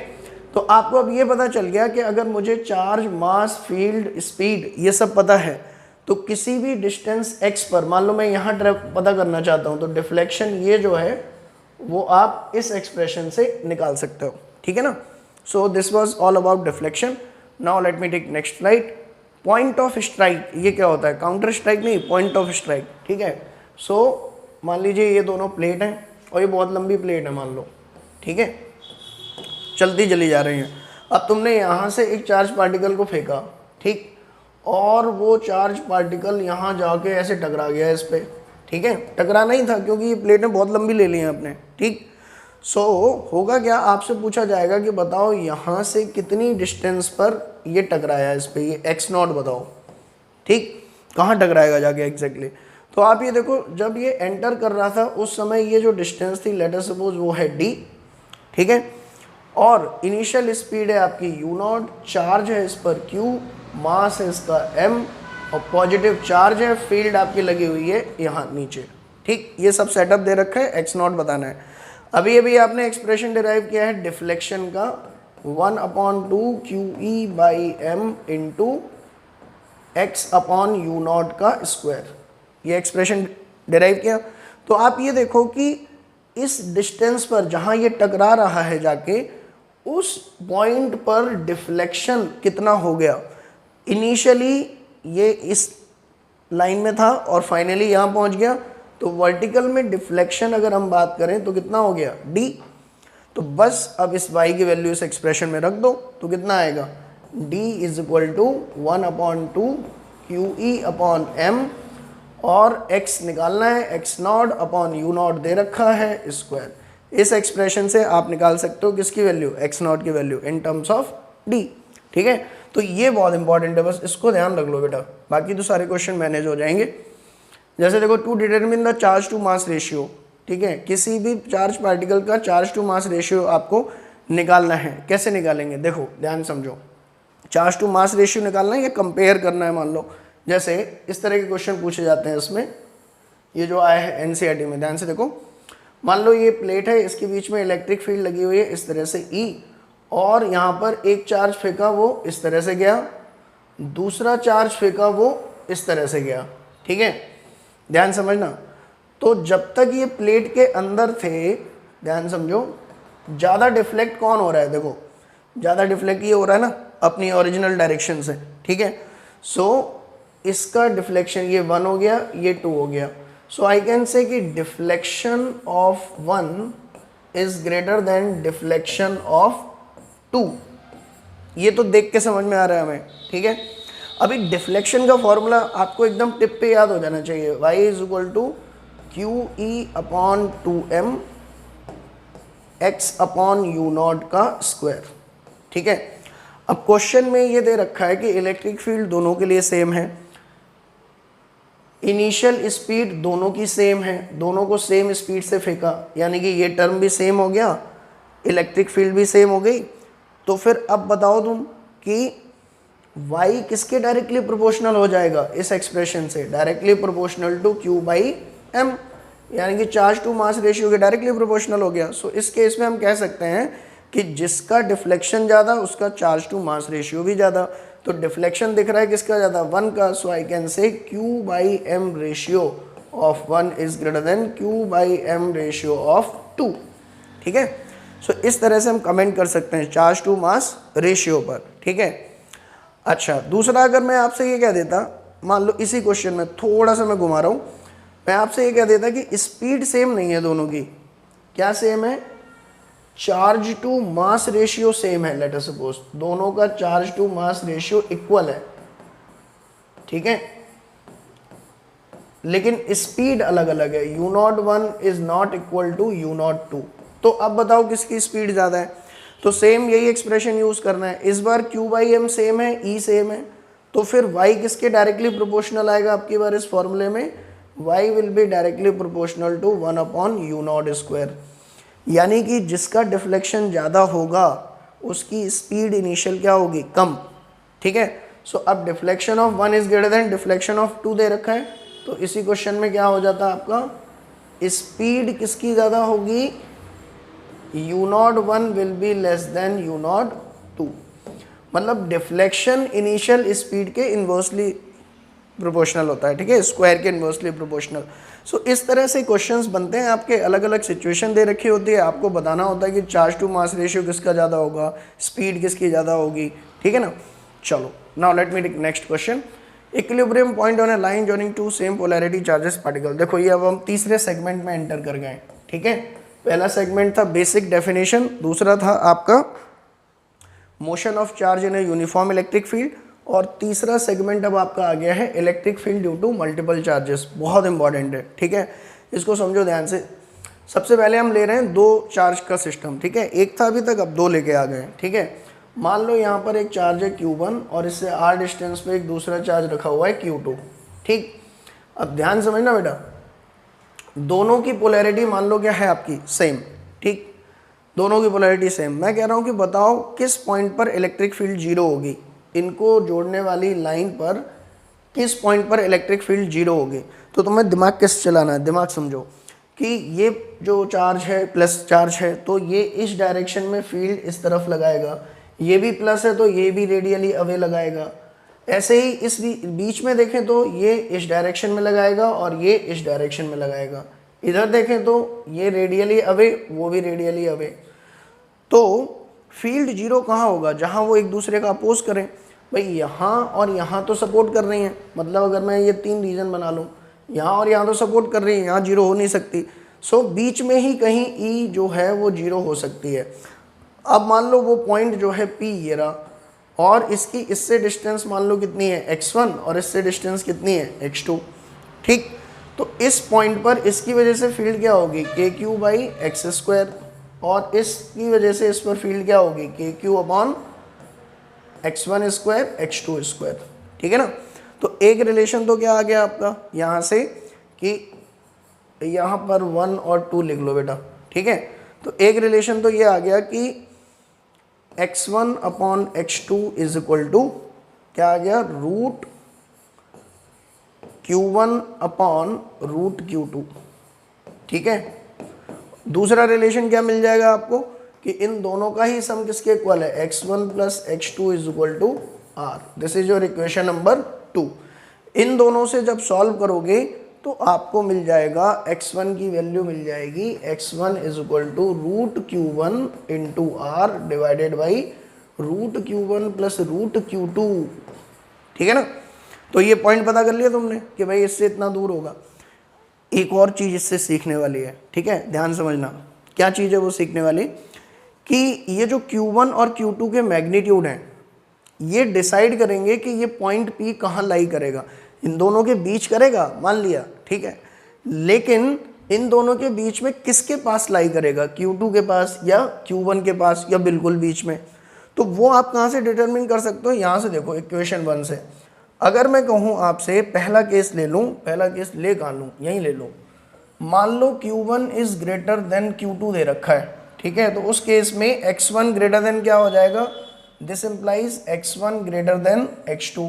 Speaker 1: तो आपको अब ये पता चल गया कि अगर मुझे चार्ज, मास, फील्ड, स्पीड ये सब पता है, तो किसी भी डिस्टेंस x पर, मान लो मैं यहाँ पता करना चाहता हूँ, तो डिफ्लेक्शन ये जो है वो आप इस एक्सप्रेशन से निकाल सकते हो, ठीक है ना। So this was all about deflection. Now let me take next slide. Point of strike, ये क्या होता है? काउंटर स्ट्राइक नहीं, पॉइंट ऑफ स्ट्राइक, ठीक है। सो मान लीजिए ये दोनों प्लेट हैं और ये बहुत लंबी प्लेट है मान लो, ठीक है, चलती चली जा रही है। अब तुमने यहाँ से एक चार्ज पार्टिकल को फेंका, ठीक, और वो चार्ज पार्टिकल यहाँ जाके ऐसे टकरा गया इस पे, ठीक है। टकरा नहीं था क्योंकि ये प्लेटें बहुत लंबी ले ली हैं आपने, ठीक। सो होगा क्या, आपसे पूछा जाएगा कि बताओ यहाँ से कितनी डिस्टेंस पर ये टकराया इस पे, ये x नॉट बताओ, ठीक, कहाँ टकराएगा जाके एग्जैक्टली। तो आप ये देखो, जब ये एंटर कर रहा था उस समय ये जो डिस्टेंस थी, लेट अस सपोज वो है d, ठीक है। और इनिशियल स्पीड है आपकी u नॉट, चार्ज है इस पर q, मास है इसका m, और पॉजिटिव चार्ज है, फील्ड आपकी लगी हुई है यहाँ नीचे, ठीक। ये सब सेटअप दे रखा है, x नॉट बताना है। अभी अभी आपने एक्सप्रेशन डिराइव किया है डिफ्लेक्शन का, 1/2 QE/m इंटू x/u0 का स्क्वायर, ये एक्सप्रेशन डिराइव किया। तो आप ये देखो कि इस डिस्टेंस पर जहाँ ये टकरा रहा है जाके, उस पॉइंट पर डिफ्लेक्शन कितना हो गया। इनिशियली ये इस लाइन में था और फाइनली यहाँ पहुँच गया, तो वर्टिकल में डिफ्लेक्शन अगर हम बात करें तो कितना हो गया d। तो बस अब इस y की वैल्यू इस एक्सप्रेशन में रख दो तो कितना आएगा, d is equal to 1/2 QE/m, और x निकालना है, x not upon u not they रखा है स्क्वायर। इस एक्सप्रेशन से आप निकाल सकते हो किसकी वैल्यू, x नॉट की value in terms of d, ठीक है। तो ये बहुत इंपॉर्टेंट है, बस इसको ध्यान रख लो बेटा, बाकी तो सारे क्वेश्चन मैनेज हो जाएंगे। जैसे देखो, to determine the charge to mass ratio, ठीक है, किसी भी चार्ज पार्टिकल का चार्ज टू मास रेशियो आपको निकालना है। कैसे निकालेंगे, देखो ध्यान समझो, चार्ज टू मास रेशियो निकालना है या कंपेयर करना है। मान लो जैसे इस तरह के क्वेश्चन पूछे जाते हैं, इसमें ये जो आया है एनसीईआरटी में, ध्यान से देखो। मान लो ये प्लेट है, इसके बीच में इलेक्ट्रिक फील्ड लगी हुई है इस तरह से E, और यहाँ पर एक चार्ज फेंका वो इस तरह से गया, दूसरा चार्ज फेंका वो इस तरह से गया, ठीक है, ध्यान समझना। तो जब तक ये प्लेट के अंदर थे, ध्यान समझो, ज़्यादा डिफ्लेक्ट कौन हो रहा है, देखो ज़्यादा डिफ्लेक्ट ये हो रहा है ना अपनी ओरिजिनल डायरेक्शन से, ठीक है। सो इसका डिफ्लेक्शन ये 1 हो गया, ये 2 हो गया। सो आई कैन से कि deflection of 1 is greater than deflection of 2। ये तो देख के समझ में आ रहा है हमें, ठीक है। अभी डिफ्लेक्शन का फॉर्मूला आपको एकदम टिप पे याद हो जाना चाहिए, y is equal to QE/2m x/u0 का स्क्वायर, ठीक है। अब क्वेश्चन में ये दे रखा है कि इलेक्ट्रिक फील्ड दोनों के लिए सेम है, इनिशियल स्पीड दोनों की सेम है, दोनों को सेम स्पीड से फेंका, यानी कि ये टर्म भी सेम हो गया, इलेक्ट्रिक फील्ड भी सेम हो गई। तो फिर अब बताओ तुम कि y किसके डायरेक्टली प्रोपोर्शनल हो जाएगा इस एक्सप्रेशन से, डायरेक्टली प्रोपोर्शनल टू Q/m, यानी कि चार्ज टू मास रेशियो के डायरेक्टली प्रोपोर्शनल हो गया। सो इस केस में हम कह सकते हैं कि जिसका डिफ्लेक्शन ज़्यादा उसका चार्ज टू मास रेशियो भी ज़्यादा। तो डिफ्लेक्शन दिख रहा है किसका ज़्यादा, 1 का। सो आई कैन से Q/m ratio of 1 is greater than Q/m ratio of 2, ठीक है। सो इस तरह से हम कमेंट कर सकते हैं चार्ज टू मास रेशियो पर, ठीक है। अच्छा, दूसरा अगर मैं आपसे ये कह देता, मान लो इसी क्वेश्चन में थोड़ा सा मैं घुमा रहा हूँ, मैं आपसे ये कह देता कि स्पीड सेम नहीं है दोनों की, क्या सेम है, charge to mass ratio same है, लेट अस सपोज दोनों का charge to mass ratio equal है, ठीक है, लेकिन स्पीड अलग अलग है, u01 is not equal to u02। तो अब बताओ किसकी स्पीड ज़्यादा है, तो सेम यही एक्सप्रेशन यूज़ करना है। इस बार Q/m सेम है, E सेम है, तो फिर y किसके डायरेक्टली प्रोपोर्शनल आएगा आपकी बार इस फॉर्मूले में, y will be directly proportional to 1/u0 square, यानी कि जिसका डिफ्लेक्शन ज़्यादा होगा उसकी स्पीड इनिशियल क्या होगी, कम, ठीक है। सो अब deflection of 1 is greater than deflection of 2 दे रखा है, तो इसी क्वेश्चन में क्या हो जाता है आपका, स्पीड किसकी ज़्यादा होगी, u01 will be less than u02, मतलब डिफ्लेक्शन इनिशियल स्पीड के इन्वर्सली प्रोपोर्शनल होता है, ठीक है, स्क्वायर के इन्वर्सली प्रोपोर्शनल। सो इस तरह से क्वेश्चंस बनते हैं, आपके अलग अलग सिचुएशन दे रखी होती है, आपको बताना होता है कि चार्ज टू मास रेशियो किसका ज़्यादा होगा, स्पीड किसकी ज़्यादा होगी, ठीक है ना। चलो now let me take next question, equilibrium point on a line joining two same polarity charges particle. देखो ये अब हम तीसरे सेगमेंट में एंटर कर गए, ठीक है। पहला सेगमेंट था बेसिक डेफिनेशन, दूसरा था आपका motion of charge in a uniform electric field, और तीसरा सेगमेंट अब आपका आ गया है electric field due to multiple charges, बहुत इंपॉर्टेंट है, ठीक है, इसको समझो ध्यान से। सबसे पहले हम ले रहे हैं दो चार्ज का सिस्टम, ठीक है, एक था अभी तक, अब दो लेके आ गए, ठीक है। मान लो यहाँ पर एक चार्ज है Q1 और इससे r डिस्टेंस पे एक दूसरा चार्ज रखा हुआ है Q2, ठीक। अब ध्यान समझना बेटा, दोनों की पोलैरिटी मान लो क्या है आपकी, सेम, ठीक, दोनों की पोलैरिटी सेम। मैं कह रहा हूँ कि बताओ किस पॉइंट पर इलेक्ट्रिक फील्ड जीरो होगी, इनको जोड़ने वाली लाइन पर किस पॉइंट पर इलेक्ट्रिक फील्ड जीरो होगी। तो तुम्हें दिमाग कैसे चलाना है, दिमाग समझो कि ये जो चार्ज है प्लस चार्ज है, तो ये इस डायरेक्शन में फील्ड इस तरफ लगाएगा, ये भी प्लस है तो ये भी रेडियली अवे लगाएगा। ऐसे ही इस बीच में देखें तो ये इस डायरेक्शन में लगाएगा और ये इस डायरेक्शन में लगाएगा। इधर देखें तो ये रेडियली अवे, वो भी रेडियली अवे। तो फील्ड जीरो कहाँ होगा, जहाँ वो एक दूसरे का अपोज करें। भाई यहाँ और यहाँ तो सपोर्ट कर रही हैं, मतलब अगर मैं ये तीन रीजन बना लूँ, यहाँ और यहाँ तो सपोर्ट कर रही है, यहाँ जीरो हो नहीं सकती। सो बीच में ही कहीं ई जो है वो जीरो हो सकती है। अब मान लो वो पॉइंट जो है पी ये रहा, और इसकी इससे डिस्टेंस मान लो कितनी है x1 और इससे डिस्टेंस कितनी है x2, ठीक। तो इस पॉइंट पर इसकी वजह से फील्ड क्या होगी kq बाई एक्स स्क्वायर, और इसकी वजह से इस पर फील्ड क्या होगी kq upon x1 square x2 square, ठीक है ना। तो एक रिलेशन तो क्या आ गया आपका यहाँ से कि यहाँ पर 1 और 2 लिख लो बेटा, ठीक है। तो एक रिलेशन तो ये आ गया कि x1 upon x2 is equal to क्या आ गया, root q1 upon root q2, ठीक है। दूसरा रिलेशन क्या मिल जाएगा आपको कि इन दोनों का ही सम किसके इक्वल है, x1 plus x2 is equal to r। This is your equation number 2। इन दोनों से जब सॉल्व करोगे तो आपको मिल जाएगा x1 की वैल्यू मिल जाएगी x1 is equal to root q1 into R divided by root q1 plus root q2, ठीक है ना। तो ये पॉइंट पता कर लिया तुमने कि भाई इससे इतना दूर होगा। एक और चीज़ इससे सीखने वाली है, ठीक है, ध्यान समझना। क्या चीज़ है वो सीखने वाली कि ये जो Q1 और Q2 के मैग्नीट्यूड हैं ये डिसाइड करेंगे कि ये पॉइंट P कहाँ लाई करेगा। इन दोनों के बीच करेगा मान लिया, ठीक है, लेकिन इन दोनों के बीच में किसके पास लाई करेगा, Q2 के पास या Q1 के पास या बिल्कुल बीच में। तो वो आप कहाँ से डिटरमिन कर सकते हो, यहाँ से देखो इक्वेशन 1 से। अगर मैं कहूँ आपसे पहला केस ले लूँ, पहला केस ले कहाँ लूँ, यहीं ले लूँ। मान लो Q1 is greater than Q2 दे रखा है, ठीक है। तो उस केस में x1 ग्रेटर देन क्या हो जाएगा, this implies x1 greater than x2।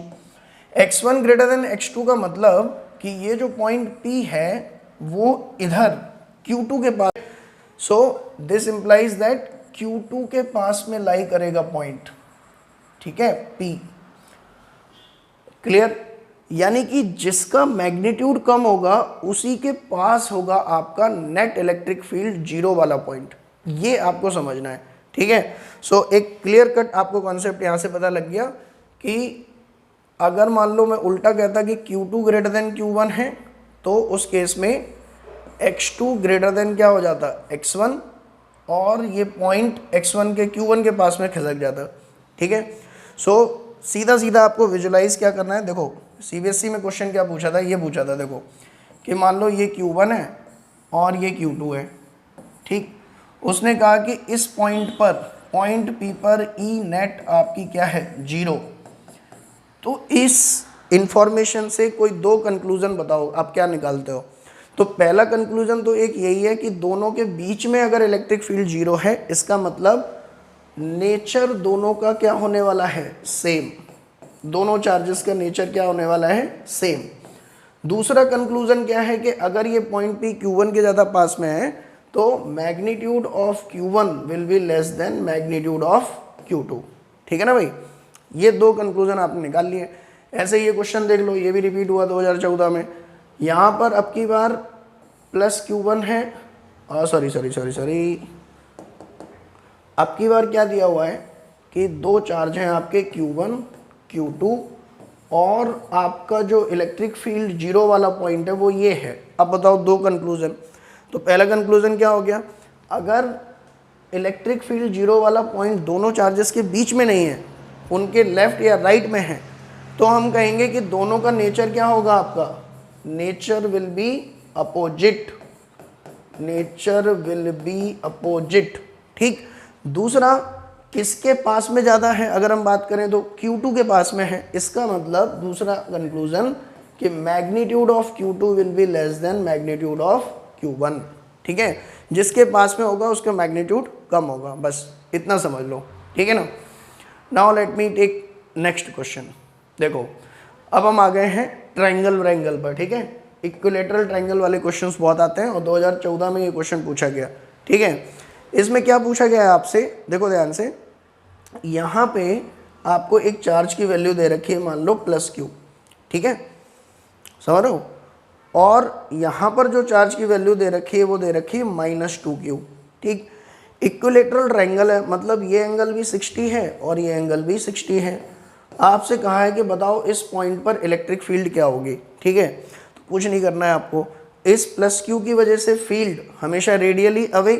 Speaker 1: x1 greater than x2 का मतलब कि ये जो पॉइंट P है वो इधर Q2 के पास, so this implies that Q2 के पास में लाई करेगा पॉइंट, ठीक है, P। क्लियर, यानी कि जिसका मैग्नीट्यूड कम होगा उसी के पास होगा आपका नेट इलेक्ट्रिक फील्ड जीरो वाला पॉइंट। ये आपको समझना है, ठीक है। सो एक क्लियर कट आपको कॉन्सेप्ट यहाँ से पता लग गया कि अगर मान लो मैं उल्टा कहता कि Q2 ग्रेटर देन Q1 है तो उस केस में x2 ग्रेटर देन क्या हो जाता, x1, और ये पॉइंट x1 के Q1 के पास में खिसक जाता, ठीक है। सो सीधा सीधा आपको विजुलाइज क्या करना है, देखो CBSE में क्वेश्चन क्या पूछा था, ये पूछा था देखो कि मान लो ये Q1 है और ये Q2 है, ठीक। उसने कहा कि इस पॉइंट पर, पॉइंट P पर E नेट आपकी क्या है, जीरो। तो इस इंफॉर्मेशन से कोई दो कंक्लूजन बताओ आप क्या निकालते हो। तो पहला कंक्लूजन तो एक यही है कि दोनों के बीच में अगर इलेक्ट्रिक फील्ड जीरो है, इसका मतलब नेचर दोनों का क्या होने वाला है, सेम। दोनों चार्जेस का नेचर क्या होने वाला है, सेम। दूसरा कंक्लूजन क्या है कि अगर ये पॉइंट P Q1 के ज़्यादा पास में है तो magnitude of Q1 will be less than magnitude of Q2, ठीक है ना भाई। ये दो कंक्लूजन आपने निकाल लिए। ऐसे ये क्वेश्चन देख लो, ये भी रिपीट हुआ 2014 में। यहाँ पर अब की बार प्लस Q1 है, सॉरी अब की बार क्या दिया हुआ है कि दो चार्ज हैं आपके Q1 Q2, और आपका जो इलेक्ट्रिक फील्ड जीरो वाला पॉइंट है वो ये है। अब बताओ दो कंक्लूजन। तो पहला कंक्लूजन क्या हो गया, अगर इलेक्ट्रिक फील्ड जीरो वाला पॉइंट दोनों चार्जेस के बीच में नहीं है, उनके लेफ्ट या राइट में है, तो हम कहेंगे कि दोनों का नेचर क्या होगा आपका, nature will be opposite, nature will be opposite. ठीक, दूसरा किसके पास में ज़्यादा है, अगर हम बात करें तो Q2 के पास में है। इसका मतलब दूसरा कंक्लूजन कि magnitude of Q2 will be less than magnitude of Q1। ठीक है, जिसके पास में होगा उसका मैग्नीट्यूड कम होगा, बस इतना समझ लो। ठीक है ना। Now let me take next question. देखो अब हम आ गए हैं ट्रायंगल व्रायंगल पर। ठीक है, इक्विलेटरल ट्रायंगल वाले क्वेश्चंस बहुत आते हैं और 2014 में ये क्वेश्चन पूछा गया। ठीक है, इसमें क्या पूछा गया है आपसे, देखो ध्यान से, यहाँ पे आपको एक चार्ज की वैल्यू दे रखी है, मान लो +Q। ठीक है, समझ रहे हो, और यहाँ पर जो चार्ज की वैल्यू दे रखी है वो दे रखी है -2Q। ठीक, इक्विलेटरल ट्रायंगल है, मतलब ये एंगल भी 60 है और ये एंगल भी 60 है। आपसे कहा है कि बताओ इस पॉइंट पर इलेक्ट्रिक फील्ड क्या होगी। ठीक है, तो कुछ नहीं करना है आपको, इस +Q की वजह से फील्ड हमेशा रेडियली अवे,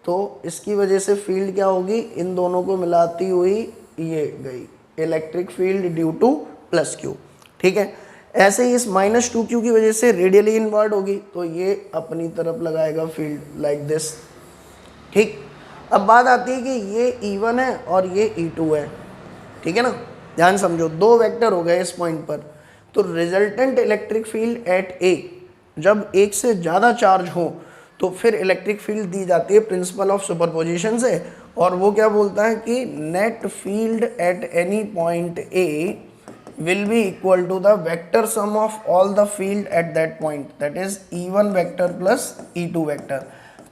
Speaker 1: तो इसकी वजह से फील्ड क्या होगी, इन दोनों को मिलाती हुई ये गई, electric field due to +Q। ठीक है, ऐसे ही इस -2Q की वजह से रेडियली इनवर्ड होगी, तो ये अपनी तरफ लगाएगा फील्ड लाइक दिस। ठीक, अब बात आती है कि ये E1 है और ये E2 है। ठीक है ना, ध्यान समझो, दो वेक्टर हो गए इस पॉइंट पर, तो रिजल्टेंट इलेक्ट्रिक फील्ड एट ए, जब एक से ज़्यादा चार्ज हो तो फिर इलेक्ट्रिक फील्ड दी जाती है प्रिंसिपल ऑफ सुपरपोजिशन से, और वो क्या बोलता है कि net field at any point A will be equal to the vector sum of all the field at that point, that is E1 vector plus E2 vector।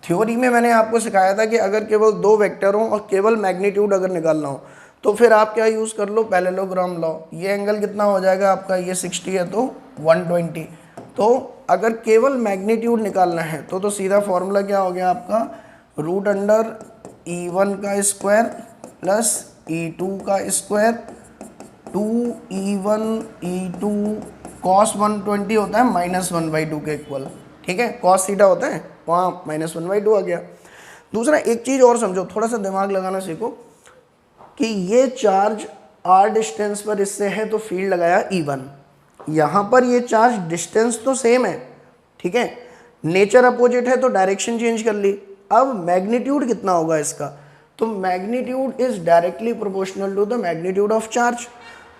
Speaker 1: Theory में मैंने आपको सिखाया था कि अगर केवल दो वेक्टर हों और केवल मैग्नीट्यूड अगर निकालना हो तो फिर आप क्या यूज़ कर लो, पैरेललोग्राम लॉ। ये एंगल कितना हो जाएगा आपका, ये 60 है तो 120। तो अगर केवल मैग्नीट्यूड निकालना है तो सीधा फॉर्मूला क्या हो गया आपका, √E1 का स्क्वायर प्लस E2 का स्क्वायर 2E1 E2 cos 120 होता है -1/2 के इक्वल। ठीक है, cos थीटा होता है, वहाँ -1/2 आ गया। दूसरा एक चीज़ और समझो, थोड़ा सा दिमाग लगाना सीखो कि ये चार्ज r डिस्टेंस पर इससे है तो फील्ड लगाया E1, यहाँ पर ये चार्ज डिस्टेंस तो सेम है। ठीक है, नेचर अपोजिट है तो डायरेक्शन चेंज कर ली। अब मैग्नीट्यूड कितना होगा इसका, तो magnitude is directly proportional to the magnitude of charge.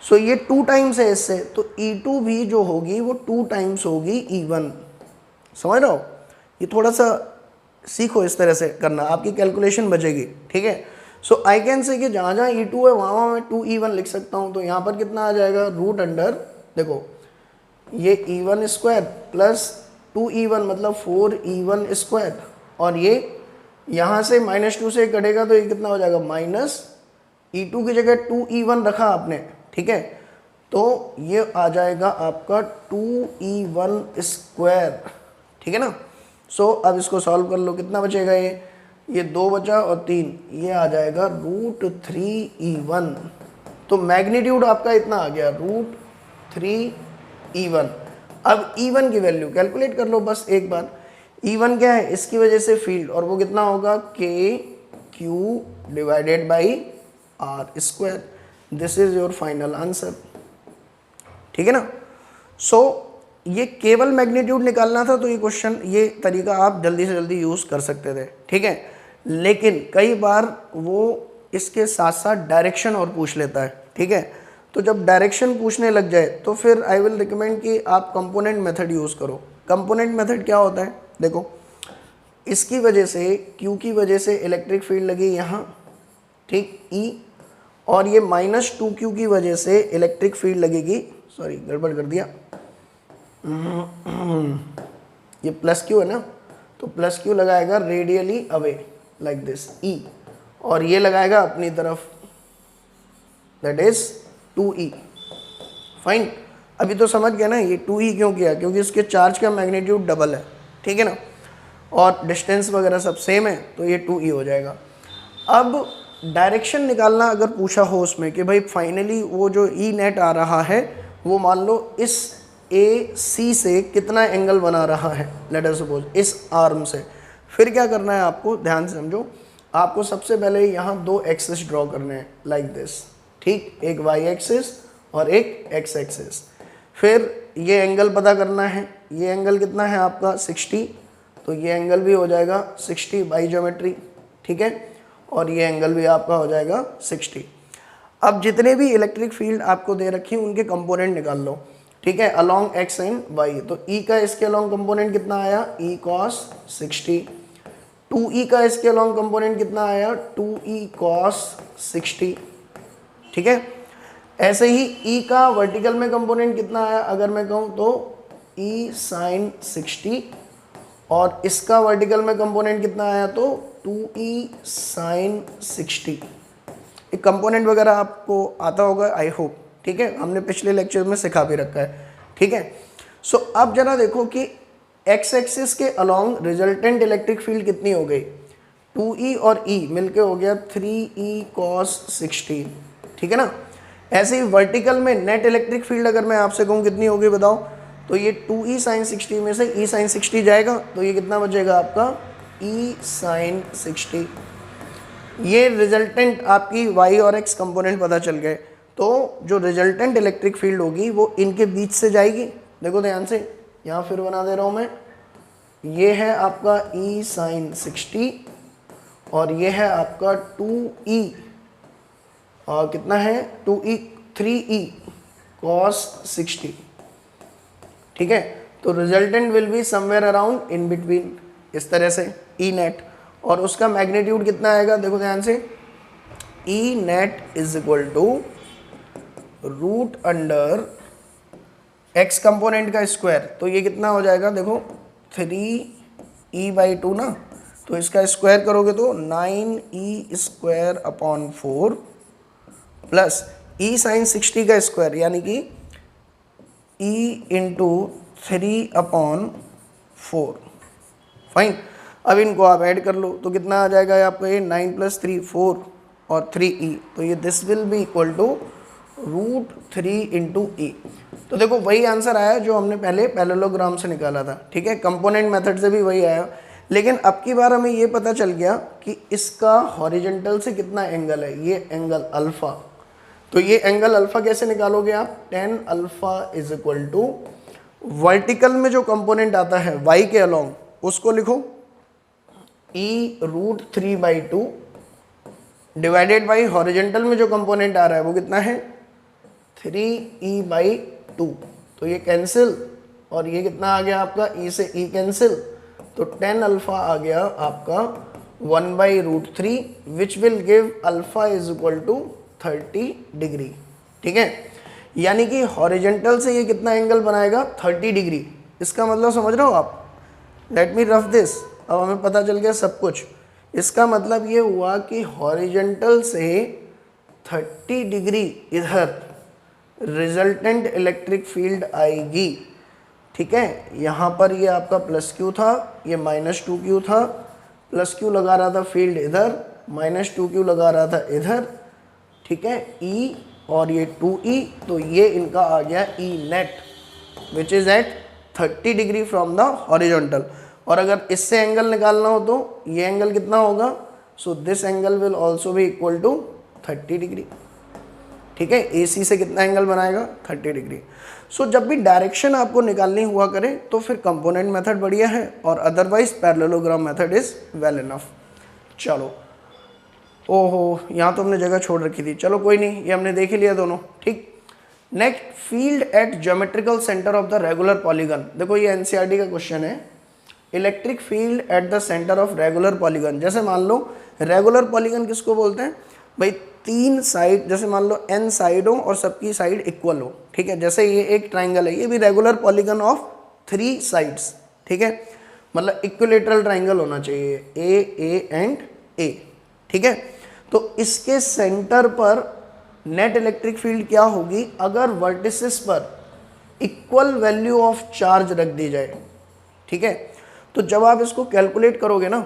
Speaker 1: So ये 2 टाइम्स है इससे, तो E2 भी जो होगी वो 2 टाइम्स होगी E1। समझ रहे हो, ये थोड़ा सा सीखो इस तरह से करना, आपकी कैलकुलेशन बचेगी। ठीक है, सो आई कैन से कि जहाँ जहाँ E2 है वहाँ मैं 2E1 लिख सकता हूँ। तो यहाँ पर कितना आ जाएगा, √, देखो ये E1 स्क्वायर प्लस 2E1 मतलब 4E1 स्क्वायर, और ये यहाँ से -2 से कटेगा तो ये कितना हो जाएगा, -E2 की जगह 2E1 रखा आपने। ठीक है, तो ये आ जाएगा आपका 2E1 स्क्वायर। ठीक है ना। सो अब इसको सॉल्व कर लो, कितना बचेगा, ये 2 बचा और 3, ये आ जाएगा √3E1। तो मैग्नीट्यूड आपका इतना आ गया, √3E1। अब E1 की वैल्यू कैलकुलेट कर लो बस एक बार। E1 क्या है, इसकी वजह से फील्ड, और वो कितना होगा, KQ divided by R square. This is your final answer. ठीक है ना। सो ये केवल मैग्नीट्यूड निकालना था तो ये क्वेश्चन, ये तरीका आप जल्दी से जल्दी यूज़ कर सकते थे। ठीक है, लेकिन कई बार वो इसके साथ साथ डायरेक्शन और पूछ लेता है। ठीक है, तो जब डायरेक्शन पूछने लग जाए तो फिर आई विल रिकमेंड कि आप कंपोनेंट मेथड यूज़ करो। कंपोनेंट मेथड क्या होता है, देखो इसकी वजह से, Q की वजह से इलेक्ट्रिक फील्ड लगी यहाँ, ठीक, E, और ये -2Q की वजह से इलेक्ट्रिक फील्ड लगेगी, सॉरी गड़बड़ कर दिया, ये +Q है ना, तो +Q लगाएगा radially away like this E, और ये लगाएगा अपनी तरफ, दैट इज 2E। फाइन, अभी तो समझ गया ना ये 2E क्यों किया, क्योंकि इसके चार्ज का मैग्नीट्यूड डबल है। ठीक है ना, और डिस्टेंस वगैरह सब सेम है तो ये 2E हो जाएगा। अब डायरेक्शन निकालना अगर पूछा हो उसमें कि भाई फाइनली वो जो E नेट आ रहा है वो मान लो इस AC से कितना एंगल बना रहा है, लेट अस सपोज इस आर्म से, फिर क्या करना है आपको, ध्यान से समझो। आपको सबसे पहले यहाँ 2 एक्सिस ड्रॉ करने हैं लाइक दिस, ठीक, एक y एक्सिस और एक एक्स एक्सिस। फिर ये एंगल पता करना है, ये एंगल कितना है आपका 60, तो ये एंगल भी हो जाएगा 60 बाई ज्योमेट्री, ठीक है, और ये एंगल भी आपका हो जाएगा 60। अब जितने भी इलेक्ट्रिक फील्ड आपको दे रखी हैं उनके कंपोनेंट निकाल लो, ठीक है, अलोंग एक्स एंड वाई। तो ई का इसके अलोंग कंपोनेंट कितना आया, ई कॉस 60। 2e का इसके अलोंग कंपोनेंट कितना आया, 2e cos 60, ठीक है। ऐसे ही e का वर्टिकल में कंपोनेंट कितना आया, अगर मैं कहूँ तो e sin 60, और इसका वर्टिकल में कंपोनेंट कितना आया तो 2e sin 60। एक कंपोनेंट वगैरह आपको आता होगा आई होप, ठीक है, हमने पिछले लेक्चर में सिखा भी रखा है, ठीक है। सो अब जरा देखो कि एक्स एक्सिस के अलोंग रिजल्टेंट इलेक्ट्रिक फील्ड कितनी हो गई, 2e और e मिलके हो गया 3e cos 60, ठीक है ना। ऐसे ही वर्टिकल में नेट इलेक्ट्रिक फील्ड अगर मैं आपसे कहूँ कितनी होगी बताओ, तो ये 2e sin 60 में से e sin 60 जाएगा, तो ये कितना बचेगा आपका e sin 60। ये रिजल्टेंट आपकी y और x कंपोनेंट पता चल गए, तो जो रिजल्टेंट इलेक्ट्रिक फील्ड होगी वो इनके बीच से जाएगी। देखो ध्यान से, यहाँ फिर बना दे रहा हूँ मैं, ये है आपका e sin 60 और ये है आपका 2e और कितना है 2e 3e cos 60, ठीक है। तो resultant will be somewhere around in between, इस तरह से e नेट, और उसका मैग्नीट्यूड कितना आएगा, देखो ध्यान से, e net is equal to root under x component का स्क्वायर, तो ये कितना हो जाएगा, देखो 3e/2 ना, तो इसका स्क्वायर करोगे तो 9e square upon 4 plus e sin 60 का स्क्वायर यानी कि e इंटू 3/4। फाइन, अब इनको आप ऐड कर लो तो कितना आ जाएगा आपका, ये 9 + 3 4 और 3e, तो ये this will be equal to √3 into e। तो देखो वही आंसर आया जो हमने पहले पैरेललोग्राम से निकाला था, ठीक है, कंपोनेंट मेथड से भी वही आया, लेकिन अब की बार हमें ये पता चल गया कि इसका हॉरिजॉन्टल से कितना एंगल है, ये एंगल अल्फा। तो ये एंगल अल्फा कैसे निकालोगे आप, tan alpha is equal to vertical में जो कंपोनेंट आता है y के अलोंग उसको लिखो e√3/2 डिवाइडेड बाई हॉरिजॉन्टल में जो कंपोनेंट आ रहा है वो कितना है 3e/2, तो ये कैंसिल, और ये कितना आ गया आपका e से e कैंसिल, तो tan अल्फा आ गया आपका 1/√3 which will give alpha is equal to 30 degree, ठीक है। यानी कि हॉरिजॉन्टल से ये कितना एंगल बनाएगा 30 डिग्री। इसका मतलब समझ रहे हो आप, लेट मी रफ दिस, अब हमें पता चल गया सब कुछ। इसका मतलब ये हुआ कि हॉरिजॉन्टल से 30 डिग्री इधर रिजल्टेंट इलेक्ट्रिक फील्ड आएगी, ठीक है। यहाँ पर ये आपका +q था, ये -2q था, +q लगा रहा था फील्ड इधर, -2q लगा रहा था इधर, ठीक है, e और ये 2e, तो ये इनका आ गया e net which is at 30 degree from the horizontal. और अगर इससे एंगल निकालना हो तो ये एंगल कितना होगा, so this angle will also भी इक्वल टू 30 डिग्री, ठीक है। AC से कितना एंगल बनाएगा 30 डिग्री। सो जब भी डायरेक्शन आपको निकालनी हुआ करे तो फिर कंपोनेंट मेथड बढ़िया है, और otherwise parallelogram method is well enough. चलो, ओहो यहाँ तो हमने जगह छोड़ रखी थी, चलो कोई नहीं, ये हमने देख ही लिया दोनों, ठीक। Next, field at geometrical centre of the regular polygon. देखो ये NCERT का क्वेश्चन है, electric field at the centre of regular polygon. जैसे मान लो रेगुलर पॉलीगन किसको बोलते हैं भाई, 3 साइड, जैसे मान लो n साइड हो और सबकी साइड इक्वल हो, ठीक है। जैसे ये एक ट्राइंगल है, ये भी रेगुलर पॉलीगन ऑफ 3 साइड्स, ठीक है, मतलब इक्विलेटरल ट्राइंगल होना चाहिए, A एंड A, ठीक है। तो इसके सेंटर पर नेट इलेक्ट्रिक फील्ड क्या होगी अगर वर्टिसेस पर इक्वल वैल्यू ऑफ चार्ज रख दी जाए, ठीक है। तो जब आप इसको कैलकुलेट करोगे ना,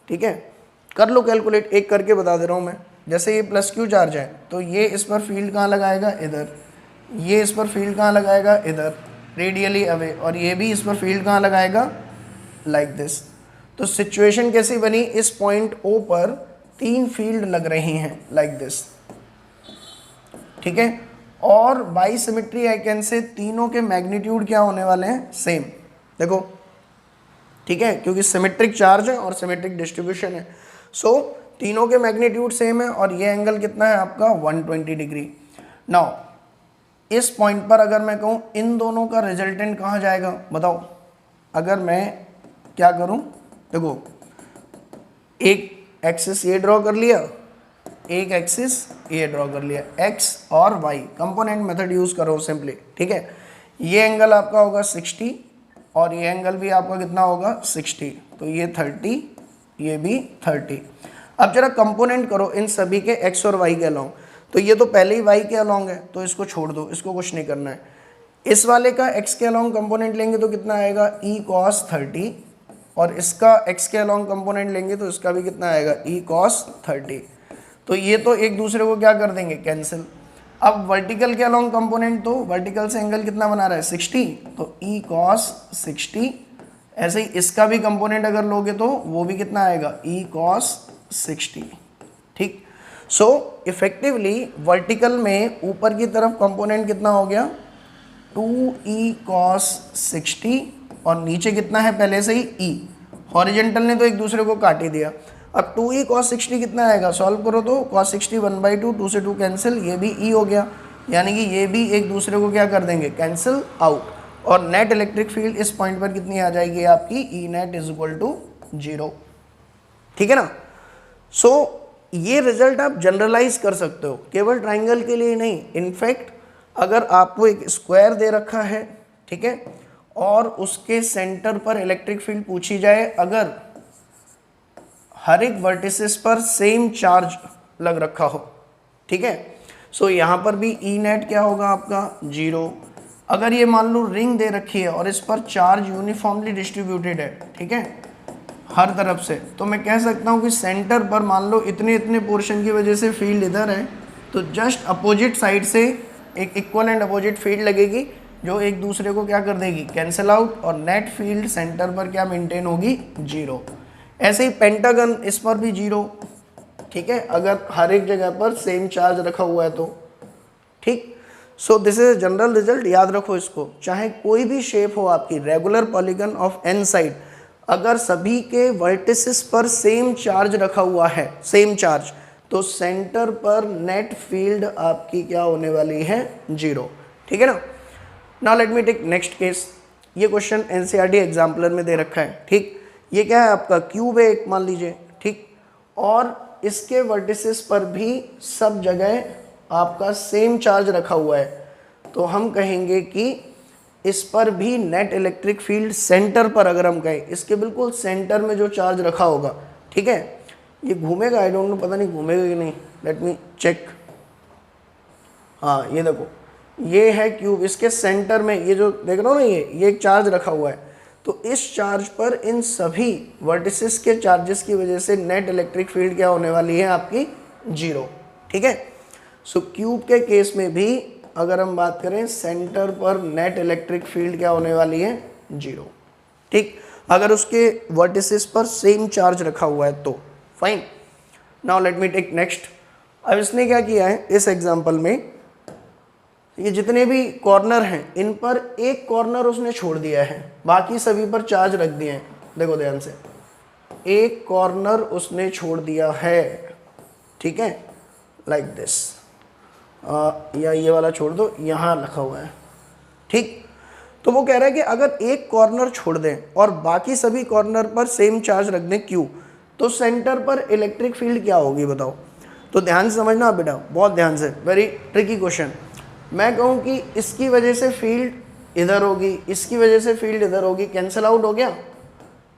Speaker 1: ठीक है, कर लो कैलकुलेट, एक करके बता दे रहा हूँ मैं। जैसे ये +q चार्ज है तो ये इस पर फील्ड कहाँ लगाएगा, इधर, ये इस पर फील्ड कहाँ लगाएगा, इधर, रेडियली अवे, और ये भी इस पर फील्ड कहाँ लगाएगा, लाइक दिस। तो सिचुएशन कैसी बनी, इस पॉइंट O पर 3 फील्ड लग रही हैं लाइक दिस, ठीक है। और बाई सिमेट्री आई कैन से तीनों के मैग्नीट्यूड क्या होने वाले हैं, सेम। देखो ठीक है, क्योंकि सिमेट्रिक चार्ज है और सिमेट्रिक डिस्ट्रीब्यूशन है, सो तीनों के मैग्नीट्यूड सेम है और ये एंगल कितना है आपका 120 डिग्री। नाउ इस पॉइंट पर अगर मैं कहूँ इन दोनों का रिजल्टेंट कहाँ जाएगा बताओ। अगर मैं क्या करूँ, देखो एक एक्सिस ये ड्रॉ कर लिया, एक एक्सिस ये ड्रॉ कर लिया, एक्स और वाई, कंपोनेंट मेथड यूज करो सिंपली, ठीक है। ये एंगल आपका होगा 60 और ये एंगल भी आपका कितना होगा 60, तो ये 30, ये भी 30। अब जरा कंपोनेंट करो इन सभी के एक्स और वाई के अलोंग, तो ये तो पहले ही वाई के अलोंग है तो इसको छोड़ दो, इसको कुछ नहीं करना है। इस वाले का एक्स के अलोंग कंपोनेंट लेंगे तो कितना आएगा e cos 30, और इसका एक्स के अलोंग कंपोनेंट लेंगे तो इसका भी कितना आएगा e cos 30। तो ये तो एक दूसरे को क्या कर देंगे, कैंसिल। अब वर्टिकल के अलोंग कंपोनेंट, तो वर्टिकल से एंगल कितना बना रहा है 60, तो e cos 60। ऐसे ही इसका भी कंपोनेंट अगर लोगे तो वो भी कितना आएगा e cos 60, ठीक। सो इफेक्टिवली वर्टिकल में ऊपर की तरफ कंपोनेंट कितना हो गया 2e cos 60 और नीचे कितना है पहले से ही e। हॉरिजेंटल ने तो एक दूसरे को काट ही दिया। अब 2e cos 60 कितना आएगा, सॉल्व करो तो cos 60 1/2, 2 से 2 कैंसिल, ये भी e हो गया, यानी कि ये भी एक दूसरे को क्या कर देंगे, कैंसिल आउट। और नेट इलेक्ट्रिक फील्ड इस पॉइंट पर कितनी आ जाएगी आपकी, ई नेट इज इक्वल टू 0, ठीक है ना। सो ये रिजल्ट आप जनरलाइज कर सकते हो, केवल ट्राइंगल के लिए नहीं। इनफैक्ट अगर आपको एक स्क्वायर दे रखा है, ठीक है, और उसके सेंटर पर इलेक्ट्रिक फील्ड पूछी जाए, अगर हर एक वर्टिसेस पर सेम चार्ज लग रखा हो, ठीक है, सो यहाँ पर भी ई नेट क्या होगा आपका 0। अगर ये मान लो रिंग दे रखी है और इस पर चार्ज यूनिफॉर्मली डिस्ट्रीब्यूटेड है, ठीक है, हर तरफ से, तो मैं कह सकता हूँ कि सेंटर पर मान लो इतने इतने पोर्शन की वजह से फील्ड इधर है, तो जस्ट अपोजिट साइड से एक इक्वल एंड अपोजिट फील्ड लगेगी जो एक दूसरे को क्या कर देगी, कैंसिल आउट, और नेट फील्ड सेंटर पर क्या मेंटेन होगी 0। ऐसे ही पेंटागन, इस पर भी 0, ठीक है, अगर हर एक जगह पर सेम चार्ज रखा हुआ है तो, ठीक। So this is general result, याद रखो इसको। चाहे कोई भी शेप हो आपकी, regular polygon of N side, अगर सभी के वर्टिसेस पर सेम चार्ज रखा हुआ है, सेम चार्ज, तो सेंटर पर नेट फील्ड आपकी क्या होने वाली है 0, ठीक है ना। Now let me take next case. ये क्वेश्चन एनसीईआरटी एग्जाम्पलर में दे रखा है, ठीक। ये क्या है आपका क्यूब है एक, मान लीजिए, ठीक, और इसके वर्टिसेस पर भी सब जगह आपका सेम चार्ज रखा हुआ है, तो हम कहेंगे कि इस पर भी नेट इलेक्ट्रिक फील्ड सेंटर पर, अगर हम कहें इसके बिल्कुल सेंटर में जो चार्ज रखा होगा, ठीक है, ये घूमेगा, आई डोंट नो, पता नहीं घूमेगा कि नहीं, लेट मी चेक। हाँ ये देखो, ये है क्यूब, इसके सेंटर में ये जो देख रहे हो ना, ये एक चार्ज रखा हुआ है, तो इस चार्ज पर इन सभी वर्टिसेस के चार्जेस की वजह से नेट इलेक्ट्रिक फील्ड क्या होने वाली है आपकी 0, ठीक है। सो क्यूब के केस में भी अगर हम बात करें, सेंटर पर नेट इलेक्ट्रिक फील्ड क्या होने वाली है 0, ठीक, अगर उसके वर्टिसेस पर सेम चार्ज रखा हुआ है तो। Fine, now let me take next. अब इसने क्या किया है इस एग्जांपल में, ये जितने भी कॉर्नर हैं इन पर एक कॉर्नर उसने छोड़ दिया है, बाकी सभी पर चार्ज रख दिए हैं। देखो ध्यान से, एक कॉर्नर उसने छोड़ दिया है, ठीक है, लाइक दिस, या ये वाला छोड़ दो, यहाँ लिखा हुआ है, ठीक। तो वो कह रहा है कि अगर एक कॉर्नर छोड़ दें और बाकी सभी कॉर्नर पर सेम चार्ज रख दें क्यू, तो सेंटर पर इलेक्ट्रिक फील्ड क्या होगी बताओ। तो ध्यान से समझना बेटा, बहुत ध्यान से, वेरी ट्रिकी क्वेश्चन। मैं कहूँ कि इसकी वजह से फील्ड इधर होगी, इसकी वजह से फील्ड इधर होगी, कैंसिल आउट हो गया।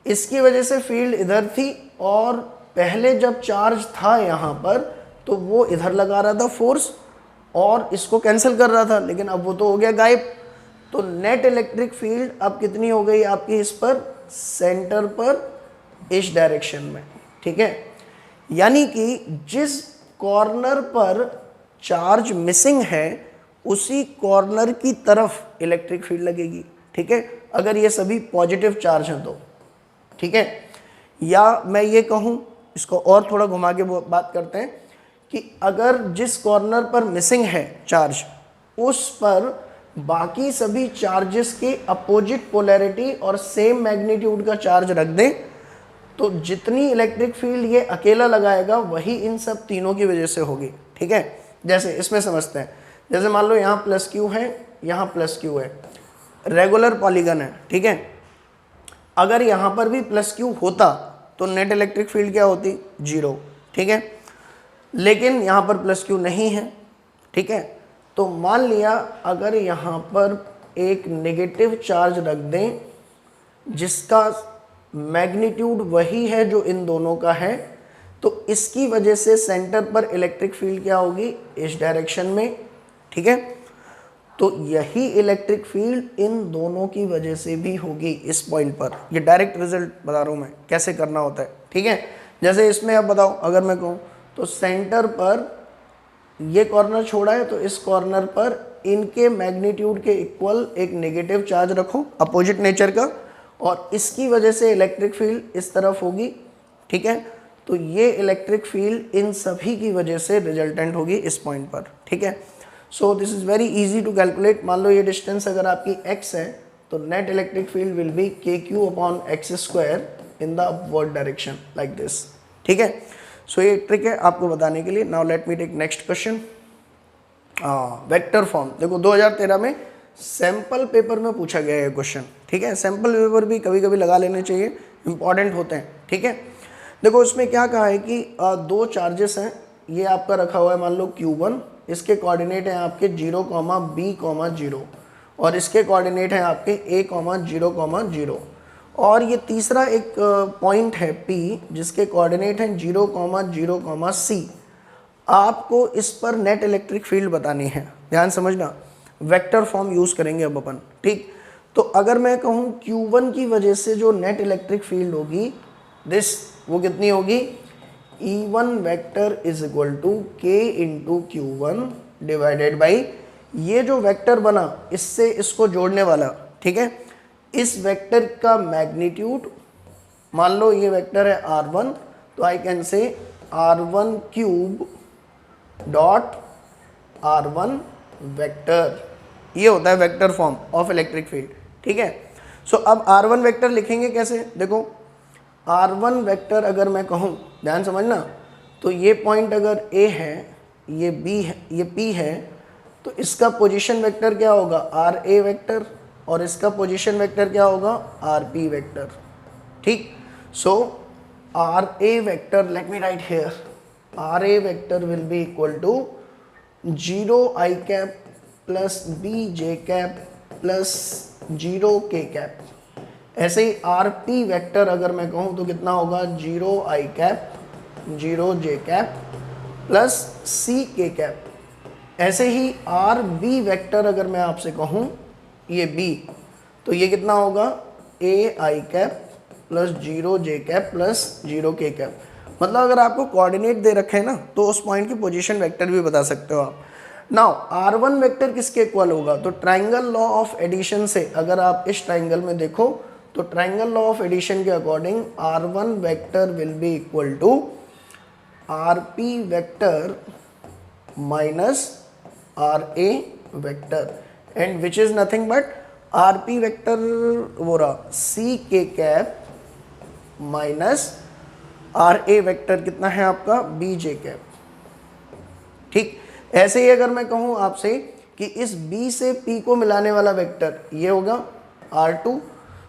Speaker 1: इसकी वजह से फील्ड इधर थी और पहले जब चार्ज था यहाँ पर तो वो इधर लगा रहा था फोर्स और इसको कैंसिल कर रहा था, लेकिन अब वो तो हो गया गायब। तो नेट इलेक्ट्रिक फील्ड अब कितनी हो गई आपकी इस पर, सेंटर पर, इस डायरेक्शन में, ठीक है। यानी कि जिस कॉर्नर पर चार्ज मिसिंग है उसी कॉर्नर की तरफ इलेक्ट्रिक फील्ड लगेगी, ठीक है, अगर ये सभी पॉजिटिव चार्ज हैं तो, ठीक है। या मैं ये कहूँ, इसको और थोड़ा घुमा के बात करते हैं, कि अगर जिस कॉर्नर पर मिसिंग है चार्ज उस पर बाकी सभी चार्जेस के अपोजिट पोलैरिटी और सेम मैग्नीट्यूड का चार्ज रख दें, तो जितनी इलेक्ट्रिक फील्ड ये अकेला लगाएगा वही इन सब तीनों की वजह से होगी। ठीक है, जैसे इसमें समझते हैं, जैसे मान लो यहाँ प्लस क्यू है, यहाँ प्लस क्यू है, रेगुलर पॉलीगन है। ठीक है, अगर यहाँ पर भी प्लस क्यू होता तो नेट इलेक्ट्रिक फील्ड क्या होती, 0। ठीक है, लेकिन यहाँ पर प्लस क्यू नहीं है। ठीक है, तो मान लिया अगर यहाँ पर एक नेगेटिव चार्ज रख दें जिसका मैग्नीट्यूड वही है जो इन दोनों का है, तो इसकी वजह से सेंटर पर इलेक्ट्रिक फील्ड क्या होगी, इस डायरेक्शन में। ठीक है, तो यही इलेक्ट्रिक फील्ड इन दोनों की वजह से भी होगी इस पॉइंट पर। ये डायरेक्ट रिजल्ट बता रहा हूँ मैं कैसे करना होता है। ठीक है, जैसे इसमें अब बताओ, अगर मैं कहूँ तो सेंटर पर ये कॉर्नर छोड़ा है, तो इस कॉर्नर पर इनके मैग्नीट्यूड के इक्वल एक नेगेटिव चार्ज रखो अपोजिट नेचर का, और इसकी वजह से इलेक्ट्रिक फील्ड इस तरफ होगी। ठीक है, तो ये इलेक्ट्रिक फील्ड इन सभी की वजह से रिजल्टेंट होगी इस पॉइंट पर। ठीक है, so this is very easy to calculate. मान लो ये डिस्टेंस अगर आपकी x है, तो net electric field will be KQ/x² in the upward direction like this. ठीक है, सो ये ट्रिक है आपको बताने के लिए। Now let me take next question. Vector form, देखो 2013 में सैम्पल पेपर में पूछा गया है क्वेश्चन। ठीक है, सैम्पल पेपर भी कभी कभी लगा लेने चाहिए, इंपॉर्टेंट होते हैं। ठीक है, देखो इसमें क्या कहा है कि दो चार्जेस हैं, ये आपका रखा हुआ है मान लो Q1, इसके कोऑर्डिनेट हैं आपके 0,B,0 और इसके कोऑर्डिनेट हैं आपके A,0,0, और ये तीसरा एक पॉइंट है P जिसके कोऑर्डिनेट हैं 0,0, आपको इस पर नेट इलेक्ट्रिक फील्ड बतानी है। ध्यान समझना, वेक्टर फॉर्म यूज़ करेंगे अब अपन। ठीक, तो अगर मैं कहूँ Q1 की वजह से जो नेट इलेक्ट्रिक फील्ड होगी दिस, वो कितनी होगी, E1 vector is equal to K into Q1 divided by ये जो वेक्टर बना इससे इसको जोड़ने वाला। ठीक है, इस वेक्टर का मैग्नीट्यूड, मान लो ये वेक्टर है R1, तो आई कैन से R1 cube dot R1 vector, ये होता है vector form of electric field. ठीक है, सो अब R1 वेक्टर लिखेंगे कैसे, देखो R1 वेक्टर अगर मैं कहूँ, ध्यान समझना, तो ये पॉइंट अगर A है, ये B है, ये P है, तो इसका पोजीशन वेक्टर क्या होगा, RA वेक्टर, और इसका पोजीशन वेक्टर क्या होगा, RP वेक्टर। ठीक, so RA vector, let me write here, RA vector will be equal to 0i cap plus bj cap plus 0k cap. ऐसे ही RP वेक्टर अगर मैं कहूँ तो कितना होगा, 0i cap 0j cap plus ck cap. ऐसे ही RB वेक्टर अगर मैं आपसे कहूँ, ये B, तो ये कितना होगा, ai cap plus 0j cap plus 0k cap. मतलब अगर आपको कोऑर्डिनेट दे रखे हैं ना, तो उस पॉइंट की पोजीशन वेक्टर भी बता सकते हो आप। नाउ R1 वेक्टर किसके इक्वल होगा, तो ट्राइंगल लॉ ऑफ एडिशन से अगर आप इस ट्राइंगल में देखो, तो ट्राइंगल लॉ ऑफ एडिशन के according R1 vector will be equal to RP vector minus RA vector, and which is nothing but RP vector वो रहा CK cap minus RA vector कितना है आपका, BJ कैप। ठीक, ऐसे ही अगर मैं कहूँ आपसे कि इस B से P को मिलाने वाला वेक्टर ये होगा R2,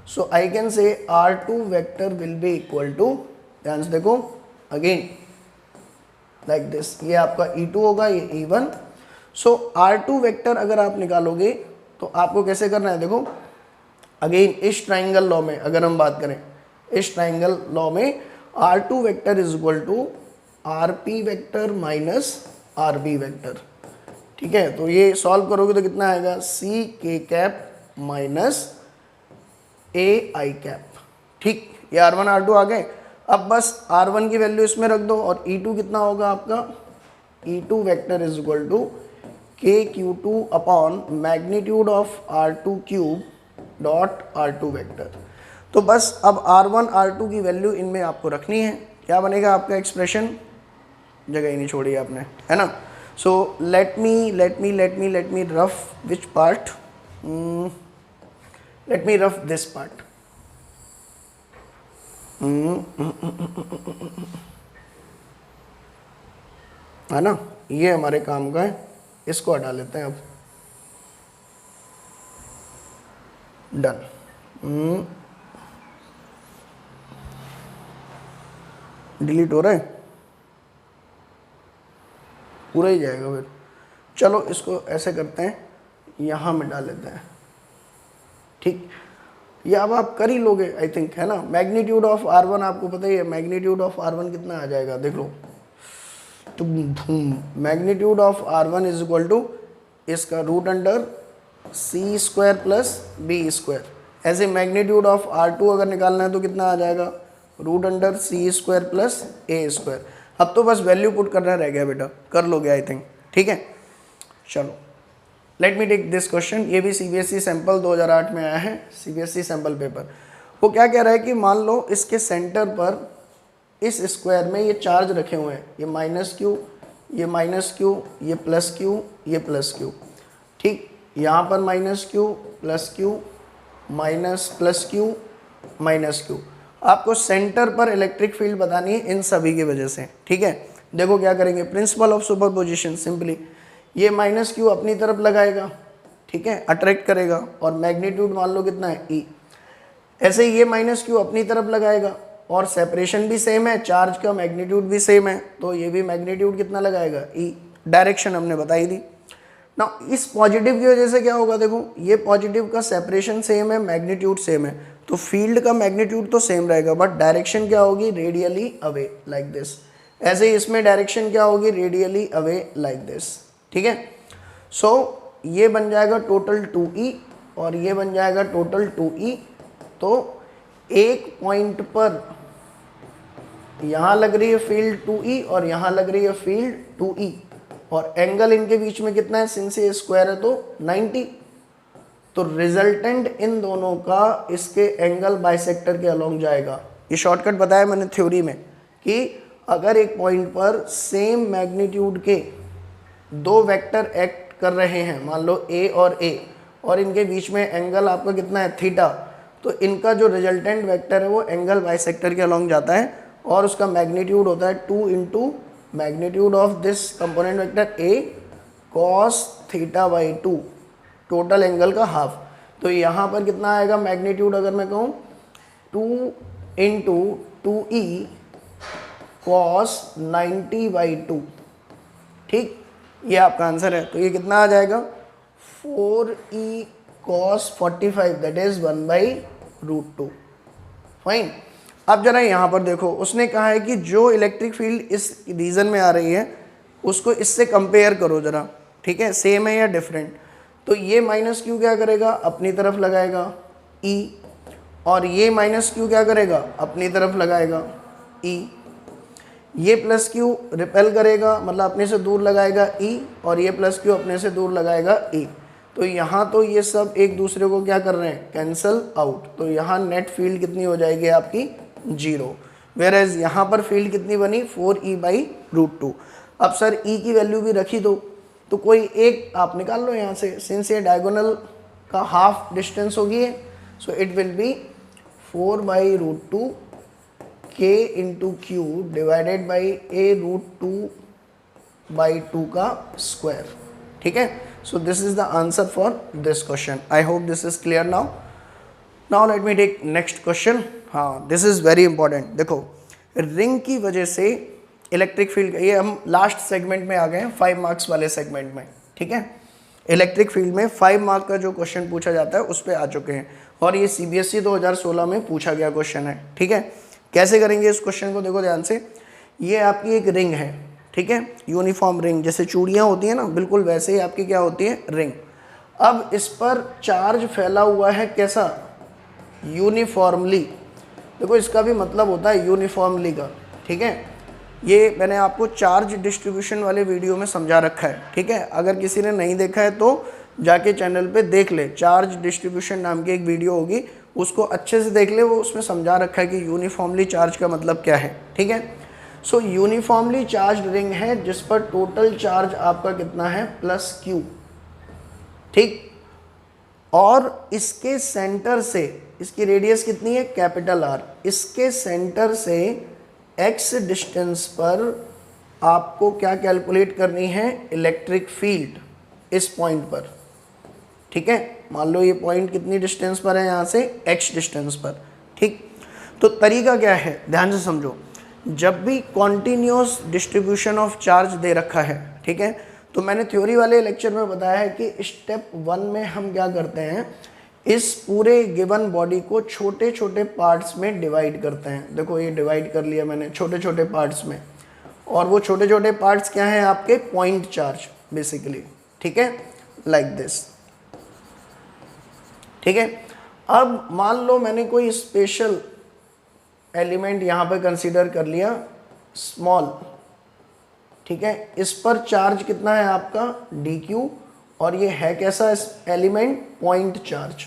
Speaker 1: so I can say R2 vector will be equal to, ध्यान से देखो अगेन लाइक दिस, ये आपका E2 होगा, ये E1। सो R2 वेक्टर अगर आप निकालोगे तो आपको कैसे करना है, देखो अगेन इस ट्राइंगल लॉ में अगर हम बात करें, इस ट्राइंगल लॉ में R2 vector is equal to RP vector minus RB vector. ठीक है, तो ये सॉल्व करोगे तो कितना आएगा, CK cap minus AI cap. ठीक, ये R1 R2 आ गए। अब बस R1 की वैल्यू इसमें रख दो, और E2 कितना होगा आपका, E2 vector is equal to KQ2 upon magnitude of R2 cube dot R2 vector. तो बस अब R1 R2 की वैल्यू इनमें आपको रखनी है। क्या बनेगा आपका एक्सप्रेशन, जगह ही नहीं छोड़ी आपने, है ना। So let me rough which part. Let me rough this part. है ना, ये हमारे काम का है, इसको हटा लेते हैं अब। डन। डिलीट हो रहा है, पूरा ही जाएगा फिर। चलो इसको ऐसे करते हैं, यहाँ में डाल लेते हैं, ठीक। ये अब आप कर ही लोगे आई थिंक, है ना। मैग्नीट्यूड ऑफ R1 आपको पता ही है, मैग्नीट्यूड ऑफ R1 कितना आ जाएगा देख लो। तो magnitude of R1 is equal to इसका root under C square plus B square. ऐसे मैग्नीट्यूड ऑफ R2 अगर निकालना है तो कितना आ जाएगा, root under C square plus A square. अब तो बस वैल्यू पुट करना रह गया बेटा, कर लोगे आई थिंक, ठीक है। चलो let me take this question. ये भी CBSE सैंपल 2008 में आया है, CBSE सैंपल पेपर। वो क्या कह रहा है कि मान लो इसके सेंटर पर इस स्क्वायर में ये चार्ज रखे हुए हैं, ये -q, ये -q, ये +q, ये +q, ठीक। यहाँ पर -q, +q, +q, -q। आपको सेंटर पर इलेक्ट्रिक फील्ड बतानी है इन सभी की वजह से, ठीक है। देखो क्या करेंगे, प्रिंसिपल ऑफ सुपरपोजिशन, सिंपली ये -q अपनी तरफ लगाएगा, ठीक है, अट्रैक्ट करेगा, और मैग्नीट्यूड मान लो कितना है E। ऐसे ये -q अपनी तरफ लगाएगा, और सेपरेशन भी सेम है, चार्ज का मैग्नीट्यूड भी सेम है, तो ये भी मैग्नीट्यूड कितना लगाएगा E। डायरेक्शन हमने बताई दी ना। इस पॉजिटिव की वजह से क्या होगा, देखो ये पॉजिटिव का सेपरेशन सेम है, मैग्नीट्यूड सेम है, तो फील्ड का मैग्नीट्यूड तो सेम रहेगा, बट डायरेक्शन क्या होगी, रेडियली अवे, लाइक दिस। ऐसे ही इसमें डायरेक्शन क्या होगी, रेडियली अवे, लाइक दिस, ठीक है। सो ये बन जाएगा टोटल 2E, और ये बन जाएगा टोटल 2E। तो एक पॉइंट पर यहाँ लग रही है फील्ड 2E, और यहाँ लग रही है फील्ड 2E, और एंगल इनके बीच में कितना है, सिंस ये स्क्वायर है तो 90। तो रिजल्टेंट इन दोनों का इसके एंगल बाइसेक्टर के अलोंग जाएगा। ये शॉर्टकट बताया मैंने थ्योरी में कि अगर एक पॉइंट पर सेम मैग्नीट्यूड के दो वेक्टर एक्ट कर रहे हैं, मान लो A और A, और इनके बीच में एंगल आपका कितना है, थीटा, तो इनका जो रिजल्टेंट वेक्टर है वो एंगल बाइसेक्टर के अलोंग जाता है, और उसका मैग्नीट्यूड होता है 2 into magnitude of this component vector A cos θ/2, total angle का हाफ। तो यहाँ पर कितना आएगा मैग्नीट्यूड, अगर मैं कहूँ 2 इंटू 2E cos 90/2, ठीक, ये आपका आंसर है। तो ये कितना आ जाएगा, 4E cos 45, that is 1/√2। Fine. अब जरा यहाँ पर देखो, उसने कहा है कि जो इलेक्ट्रिक फील्ड इस रीजन में आ रही है उसको इससे कंपेयर करो जरा, ठीक है, सेम है या डिफरेंट। तो ये -q क्या करेगा, अपनी तरफ लगाएगा E, और ये -q क्या करेगा, अपनी तरफ लगाएगा E। ये +q रिपेल करेगा, मतलब अपने से दूर लगाएगा E, और ये +q अपने से दूर लगाएगा E। तो यहाँ तो ये सब एक दूसरे को क्या कर रहे हैं, कैंसल आउट। तो यहाँ नेट फील्ड कितनी हो जाएगी आपकी, 0। वेयर एज यहाँ पर फील्ड कितनी बनी, 4E/√2। अब सर E की वैल्यू भी रखी दो, तो कोई एक आप निकाल लो यहाँ से, सिंस ये डायगोनल का हाफ डिस्टेंस होगी, so it will be 4/√2 k into Q divided by A√2/2 का स्क्वायर, ठीक है। So this is the answer for this question. I hope this is clear now. Now let me take next question. हाँ, दिस इज वेरी इंपॉर्टेंट। देखो, रिंग की वजह से इलेक्ट्रिक फील्ड, ये हम लास्ट सेगमेंट में आ गए हैं, 5 मार्क्स वाले सेगमेंट में, ठीक है। इलेक्ट्रिक फील्ड में 5 मार्क का जो क्वेश्चन पूछा जाता है उस पर आ चुके हैं, और ये CBSE 2016 में पूछा गया क्वेश्चन है, ठीक है। कैसे करेंगे इस क्वेश्चन को, देखो ध्यान से। ये आपकी एक रिंग है, ठीक है, यूनिफॉर्म रिंग, जैसे चूड़ियाँ होती हैं ना, बिल्कुल वैसे ही आपकी क्या होती है, रिंग। अब इस पर चार्ज फैला हुआ है, कैसा, यूनिफॉर्मली। देखो इसका भी मतलब होता है यूनिफॉर्मली का, ठीक है। ये मैंने आपको चार्ज डिस्ट्रीब्यूशन वाले वीडियो में समझा रखा है, ठीक है। अगर किसी ने नहीं देखा है तो जाके चैनल पे देख ले, चार्ज डिस्ट्रीब्यूशन नाम की एक वीडियो होगी, उसको अच्छे से देख ले, वो उसमें समझा रखा है कि यूनिफॉर्मली चार्ज का मतलब क्या है, ठीक है। सो यूनिफॉर्मली चार्ज रिंग है जिस पर टोटल चार्ज आपका कितना है प्लस क्यू, ठीक। और इसके सेंटर से, इसकी रेडियस कितनी है कैपिटल आर, इसके सेंटर से एक्स डिस्टेंस पर आपको क्या कैलकुलेट करनी है, इलेक्ट्रिक फील्ड इस पॉइंट पर, ठीक है। मान लो ये पॉइंट कितनी डिस्टेंस पर है यहाँ से, एक्स डिस्टेंस पर, ठीक। तो तरीका क्या है, ध्यान से समझो। जब भी कॉन्टिन्यूस डिस्ट्रीब्यूशन ऑफ चार्ज दे रखा है, ठीक है, तो मैंने थ्योरी वाले लेक्चर में बताया है कि स्टेप 1 में हम क्या करते हैं, इस पूरे गिवन बॉडी को छोटे छोटे पार्ट्स में डिवाइड करते हैं। देखो ये डिवाइड कर लिया मैंने छोटे छोटे पार्ट्स में, और वो छोटे छोटे पार्ट्स क्या हैं, आपके पॉइंट चार्ज बेसिकली, ठीक है, लाइक दिस, ठीक है। अब मान लो मैंने कोई स्पेशल एलिमेंट यहाँ पे कंसीडर कर लिया स्मॉल, ठीक है, इस पर चार्ज कितना है आपका dq, और ये है कैसा एलिमेंट, पॉइंट चार्ज,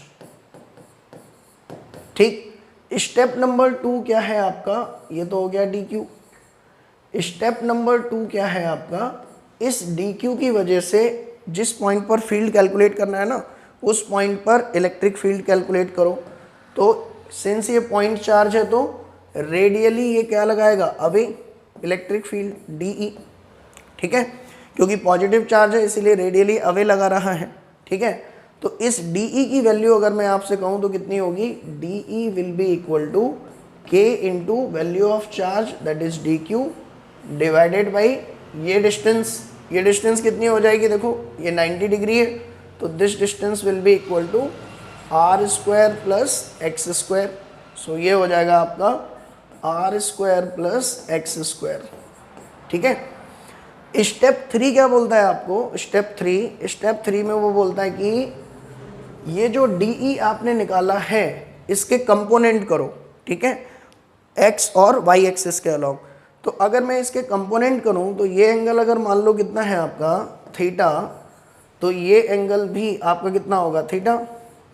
Speaker 1: ठीक। स्टेप नंबर 2 क्या है आपका, ये तो हो गया dq। स्टेप नंबर 2 क्या है आपका, इस dq की वजह से जिस पॉइंट पर फील्ड कैलकुलेट करना है ना, उस पॉइंट पर इलेक्ट्रिक फील्ड कैलकुलेट करो। तो सिंस ये पॉइंट चार्ज है तो रेडियली ये क्या लगाएगा, अवे इलेक्ट्रिक फील्ड DE, ठीक है, क्योंकि पॉजिटिव चार्ज है इसीलिए रेडियली अवे लगा रहा है, ठीक है। तो इस DE की वैल्यू अगर मैं आपसे कहूँ तो कितनी होगी, DE will be equal to K into value of charge that is DQ divided by ये डिस्टेंस कितनी हो जाएगी, देखो ये 90 डिग्री है, तो this distance will be equal to R square plus x square. सो ये हो जाएगा आपका R square plus x square, ठीक है। स्टेप 3 क्या बोलता है आपको, स्टेप 3 में वो बोलता है कि ये जो DE आपने निकाला है इसके कंपोनेंट करो, ठीक है, x और y एक्सिस के अलावा। तो अगर मैं इसके कंपोनेंट करूं तो ये एंगल अगर मान लो कितना है आपका थीटा, तो ये एंगल भी आपका कितना होगा थीटा,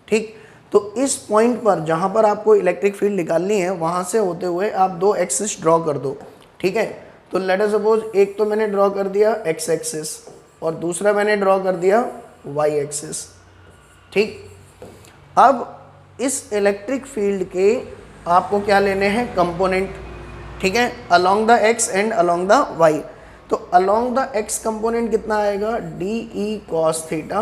Speaker 1: ठीक। तो इस पॉइंट पर जहां पर आपको इलेक्ट्रिक फील्ड निकालनी है वहां से होते हुए आप 2 एक्सिस ड्रॉ कर दो, ठीक है। तो लेट अस सपोज एक तो मैंने ड्रॉ कर दिया x एक्सिस और दूसरा मैंने ड्रॉ कर दिया y एक्सिस, ठीक। अब इस इलेक्ट्रिक फील्ड के आपको क्या लेने हैं, कंपोनेंट, ठीक है, along the x and along the y। तो अलोंग द x कंपोनेंट कितना आएगा, DE cos थीटा,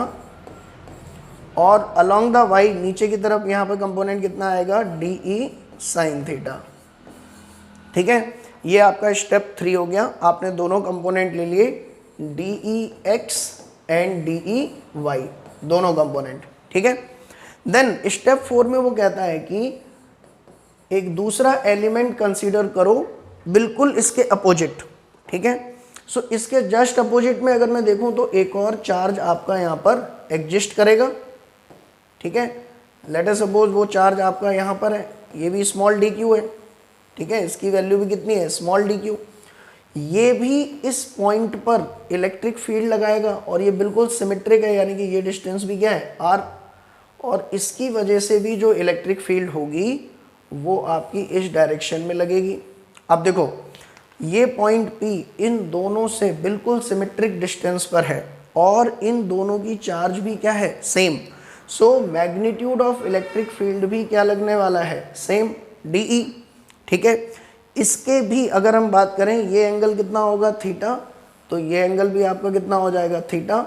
Speaker 1: और अलोंग द y नीचे की तरफ यहाँ पे कंपोनेंट कितना आएगा, DE sin थीटा, ठीक है। ये आपका स्टेप 3 हो गया, आपने दोनों कंपोनेंट ले लिए DEx एंड DEy, दोनों कंपोनेंट, ठीक है। देन स्टेप 4 में वो कहता है कि एक दूसरा एलिमेंट कंसीडर करो बिल्कुल इसके अपोजिट, ठीक है। सो इसके जस्ट अपोजिट में अगर मैं देखूं तो एक और चार्ज आपका यहाँ पर एग्जिस्ट करेगा, ठीक है। लेट अस सपोज वो चार्ज आपका यहाँ पर है, ये भी स्मॉल dq है, ठीक है, इसकी वैल्यू भी कितनी है, स्मॉल dq। ये भी इस पॉइंट पर इलेक्ट्रिक फील्ड लगाएगा और ये बिल्कुल सिमेट्रिक है, यानी कि ये डिस्टेंस भी क्या है r, और इसकी वजह से भी जो इलेक्ट्रिक फील्ड होगी वो आपकी इस डायरेक्शन में लगेगी। अब देखो ये पॉइंट P इन दोनों से बिल्कुल सिमेट्रिक डिस्टेंस पर है और इन दोनों की चार्ज भी क्या है, same. So magnitude of electric field भी क्या लगने वाला है, सेम, DE, ठीक है। इसके भी अगर हम बात करें, ये एंगल कितना होगा थीटा, तो ये एंगल भी आपका कितना हो जाएगा थीटा।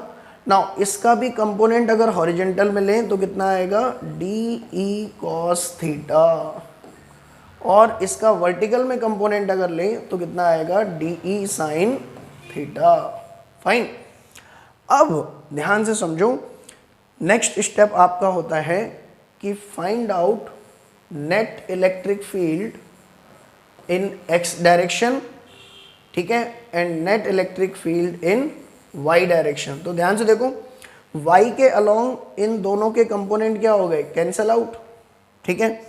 Speaker 1: नाउ इसका भी कंपोनेंट अगर हॉरिजेंटल में लें तो कितना आएगा, DE cos थीटा, और इसका वर्टिकल में कंपोनेंट अगर लें तो कितना आएगा, DE sin थीटा, फाइन। अब ध्यान से समझो, नेक्स्ट स्टेप आपका होता है कि find out net electric field इन x डायरेक्शन, ठीक है, and net electric field in y direction. तो ध्यान से देखो, y के अलोंग इन दोनों के कंपोनेंट क्या हो गए, कैंसल आउट, ठीक है,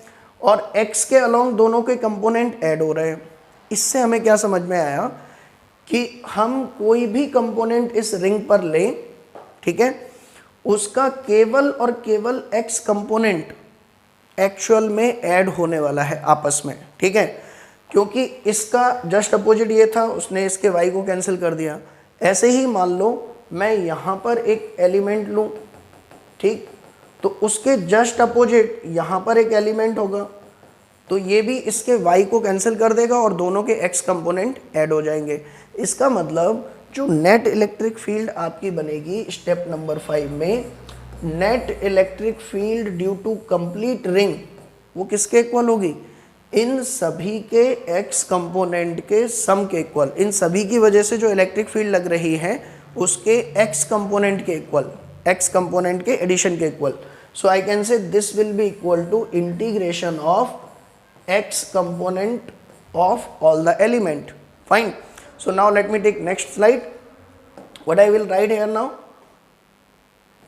Speaker 1: और x के अलोंग दोनों के कंपोनेंट ऐड हो रहे हैं। इससे हमें क्या समझ में आया कि हम कोई भी कंपोनेंट इस रिंग पर लें, ठीक है, उसका केवल और केवल x कंपोनेंट एक्चुअल में ऐड होने वाला है आपस में, ठीक है। क्योंकि इसका जस्ट अपोजिट ये था, उसने इसके y को कैंसिल कर दिया। ऐसे ही मान लो मैं यहाँ पर एक एलिमेंट लूँ, ठीक, तो उसके जस्ट अपोजिट यहाँ पर एक एलिमेंट होगा, तो ये भी इसके y को कैंसिल कर देगा और दोनों के x कंपोनेंट ऐड हो जाएंगे। इसका मतलब जो नेट इलेक्ट्रिक फील्ड आपकी बनेगी स्टेप नंबर 5 में, net electric field due to complete ring, वो किसके इक्वल होगी? इन सभी के x कंपोनेंट के सम के इक्वल। इन सभी की वजह से जो इलेक्ट्रिक फील्ड लग रही है उसके x कंपोनेंट के इक्वल, x कंपोनेंट के एडिशन के equal. So I can say this will be equal to integration of x component of all the element. Fine. So now let me take next slide. What I will write here now,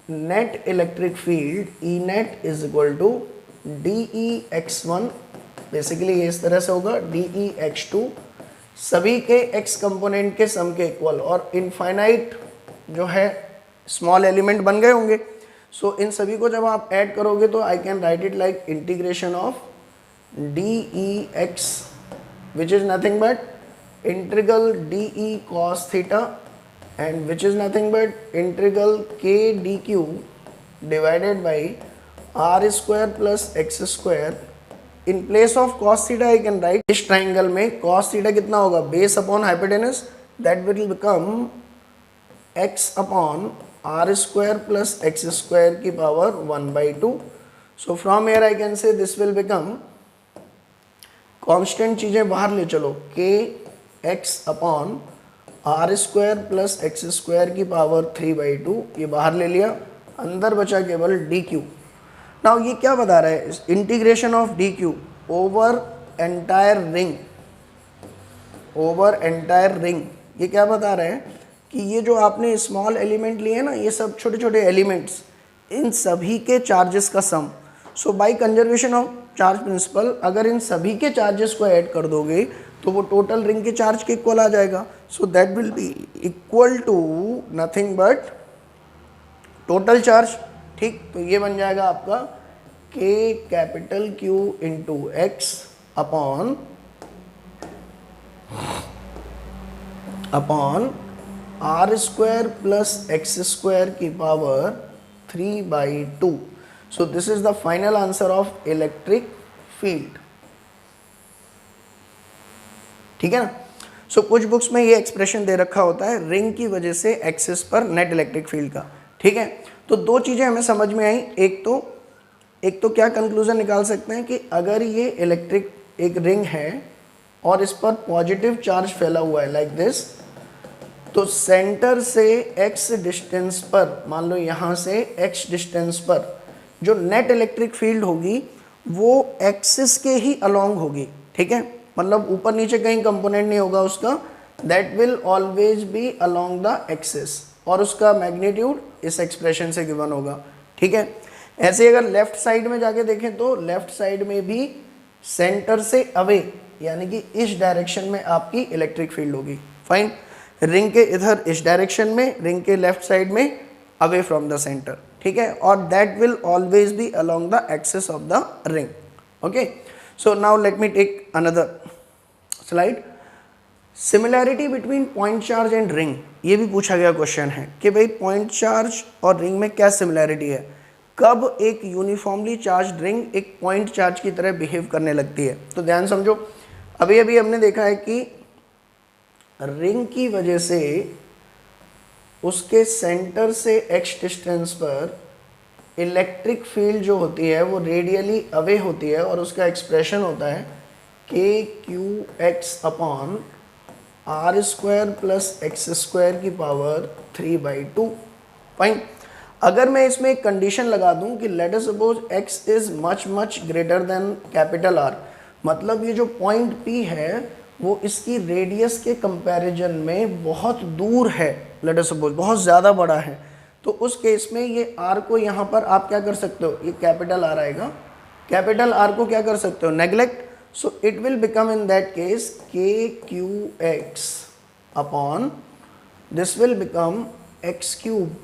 Speaker 1: net electric field E net is equal to dE x1, basically ये इस तरह से होगा dE x2, सभी के x कंपोनेंट के सम के इक्वल, और इनफाइनाइट जो है स्मॉल एलिमेंट बन गए होंगे। सो इन सभी को जब आप ऐड करोगे तो आई can right it like integration of dEx, which is nothing but integral dE cos theta, and which is nothing but integral k dq divided by r square plus x square. In place of cos theta I can write, इस ट्राइंगल में cos theta कितना होगा? Base upon hypotenuse, that will become x upon r square plus x square की power 1/2. So from here I can say this will become, constant चीज़ें बाहर ले चलो, K X upon are square plus x square की पावर 3/2, ये बाहर ले लिया, अंदर बचा केवल डी क्यू। नाउ ये क्या बता रहा है? Integration of D Q over entire ring, over entire ring. ये क्या बता रहा है कि ये जो आपने स्मॉल एलिमेंट लिए ना, ये सब छोटे छोटे एलिमेंट्स, इन सभी के चार्जेस का sum. So by conservation of charge principle, अगर इन सभी के चार्जेस को ऐड कर दोगे तो वो टोटल रिंग के चार्ज के इक्वल आ जाएगा। So that will be equal to nothing but total charge, ठीक। तो ये बन जाएगा आपका K capital Q into X upon are square plus x square की power 3/2। So this is the final answer of electric field, ठीक है ना। सो कुछ बुक्स में ये एक्सप्रेशन दे रखा होता है रिंग की वजह से एक्सिस पर नेट इलेक्ट्रिक फील्ड का, ठीक है। तो दो चीज़ें हमें समझ में आई, एक तो क्या कंक्लूजन निकाल सकते हैं कि अगर ये इलेक्ट्रिक एक रिंग है और इस पर पॉजिटिव चार्ज फैला हुआ है लाइक दिस, तो सेंटर से x डिस्टेंस पर, मान लो यहाँ से x डिस्टेंस पर जो नेट इलेक्ट्रिक फील्ड होगी वो एक्सिस के ही अलोंग होगी, ठीक है। मतलब ऊपर नीचे कहीं कंपोनेंट नहीं होगा उसका, that will always be along the axis, और उसका मैग्नीट्यूड इस एक्सप्रेशन से गिवन होगा, ठीक है। ऐसे अगर लेफ्ट साइड में जाके देखें तो लेफ्ट साइड में भी सेंटर से अवे, यानी कि इस डायरेक्शन में आपकी इलेक्ट्रिक फील्ड होगी। फाइन, रिंग के इधर इस डायरेक्शन में, रिंग के लेफ्ट साइड में अवे फ्रॉम द सेंटर, ठीक है। और that will always be along the axis of the ring. Okay, so now let me take another slide. Similarity between point charge and ring, ये भी पूछा गया क्वेश्चन है कि भाई पॉइंट चार्ज और रिंग में क्या सिमिलैरिटी है, कब एक यूनिफॉर्मली चार्ज रिंग एक पॉइंट चार्ज की तरह बिहेव करने लगती है। तो ध्यान समझो, अभी अभी हमने देखा है कि रिंग की वजह से उसके सेंटर से x डिस्टेंस पर इलेक्ट्रिक फील्ड जो होती है वो रेडियली अवे होती है, और उसका एक्सप्रेशन होता है K Q x upon are square plus x square की पावर 3/2। फाइन, अगर मैं इसमें एक कंडीशन लगा दूं कि let us suppose x is much greater than capital R, मतलब ये जो पॉइंट P है वो इसकी रेडियस के कंपैरिजन में बहुत दूर है, लेट अस सपोज बहुत ज़्यादा बड़ा है, तो उस केस में ये R को यहाँ पर आप क्या कर सकते हो, ये कैपिटल R आएगा, कैपिटल R को क्या कर सकते हो, neglect. So it will become in that case k Q x upon this will become x cube,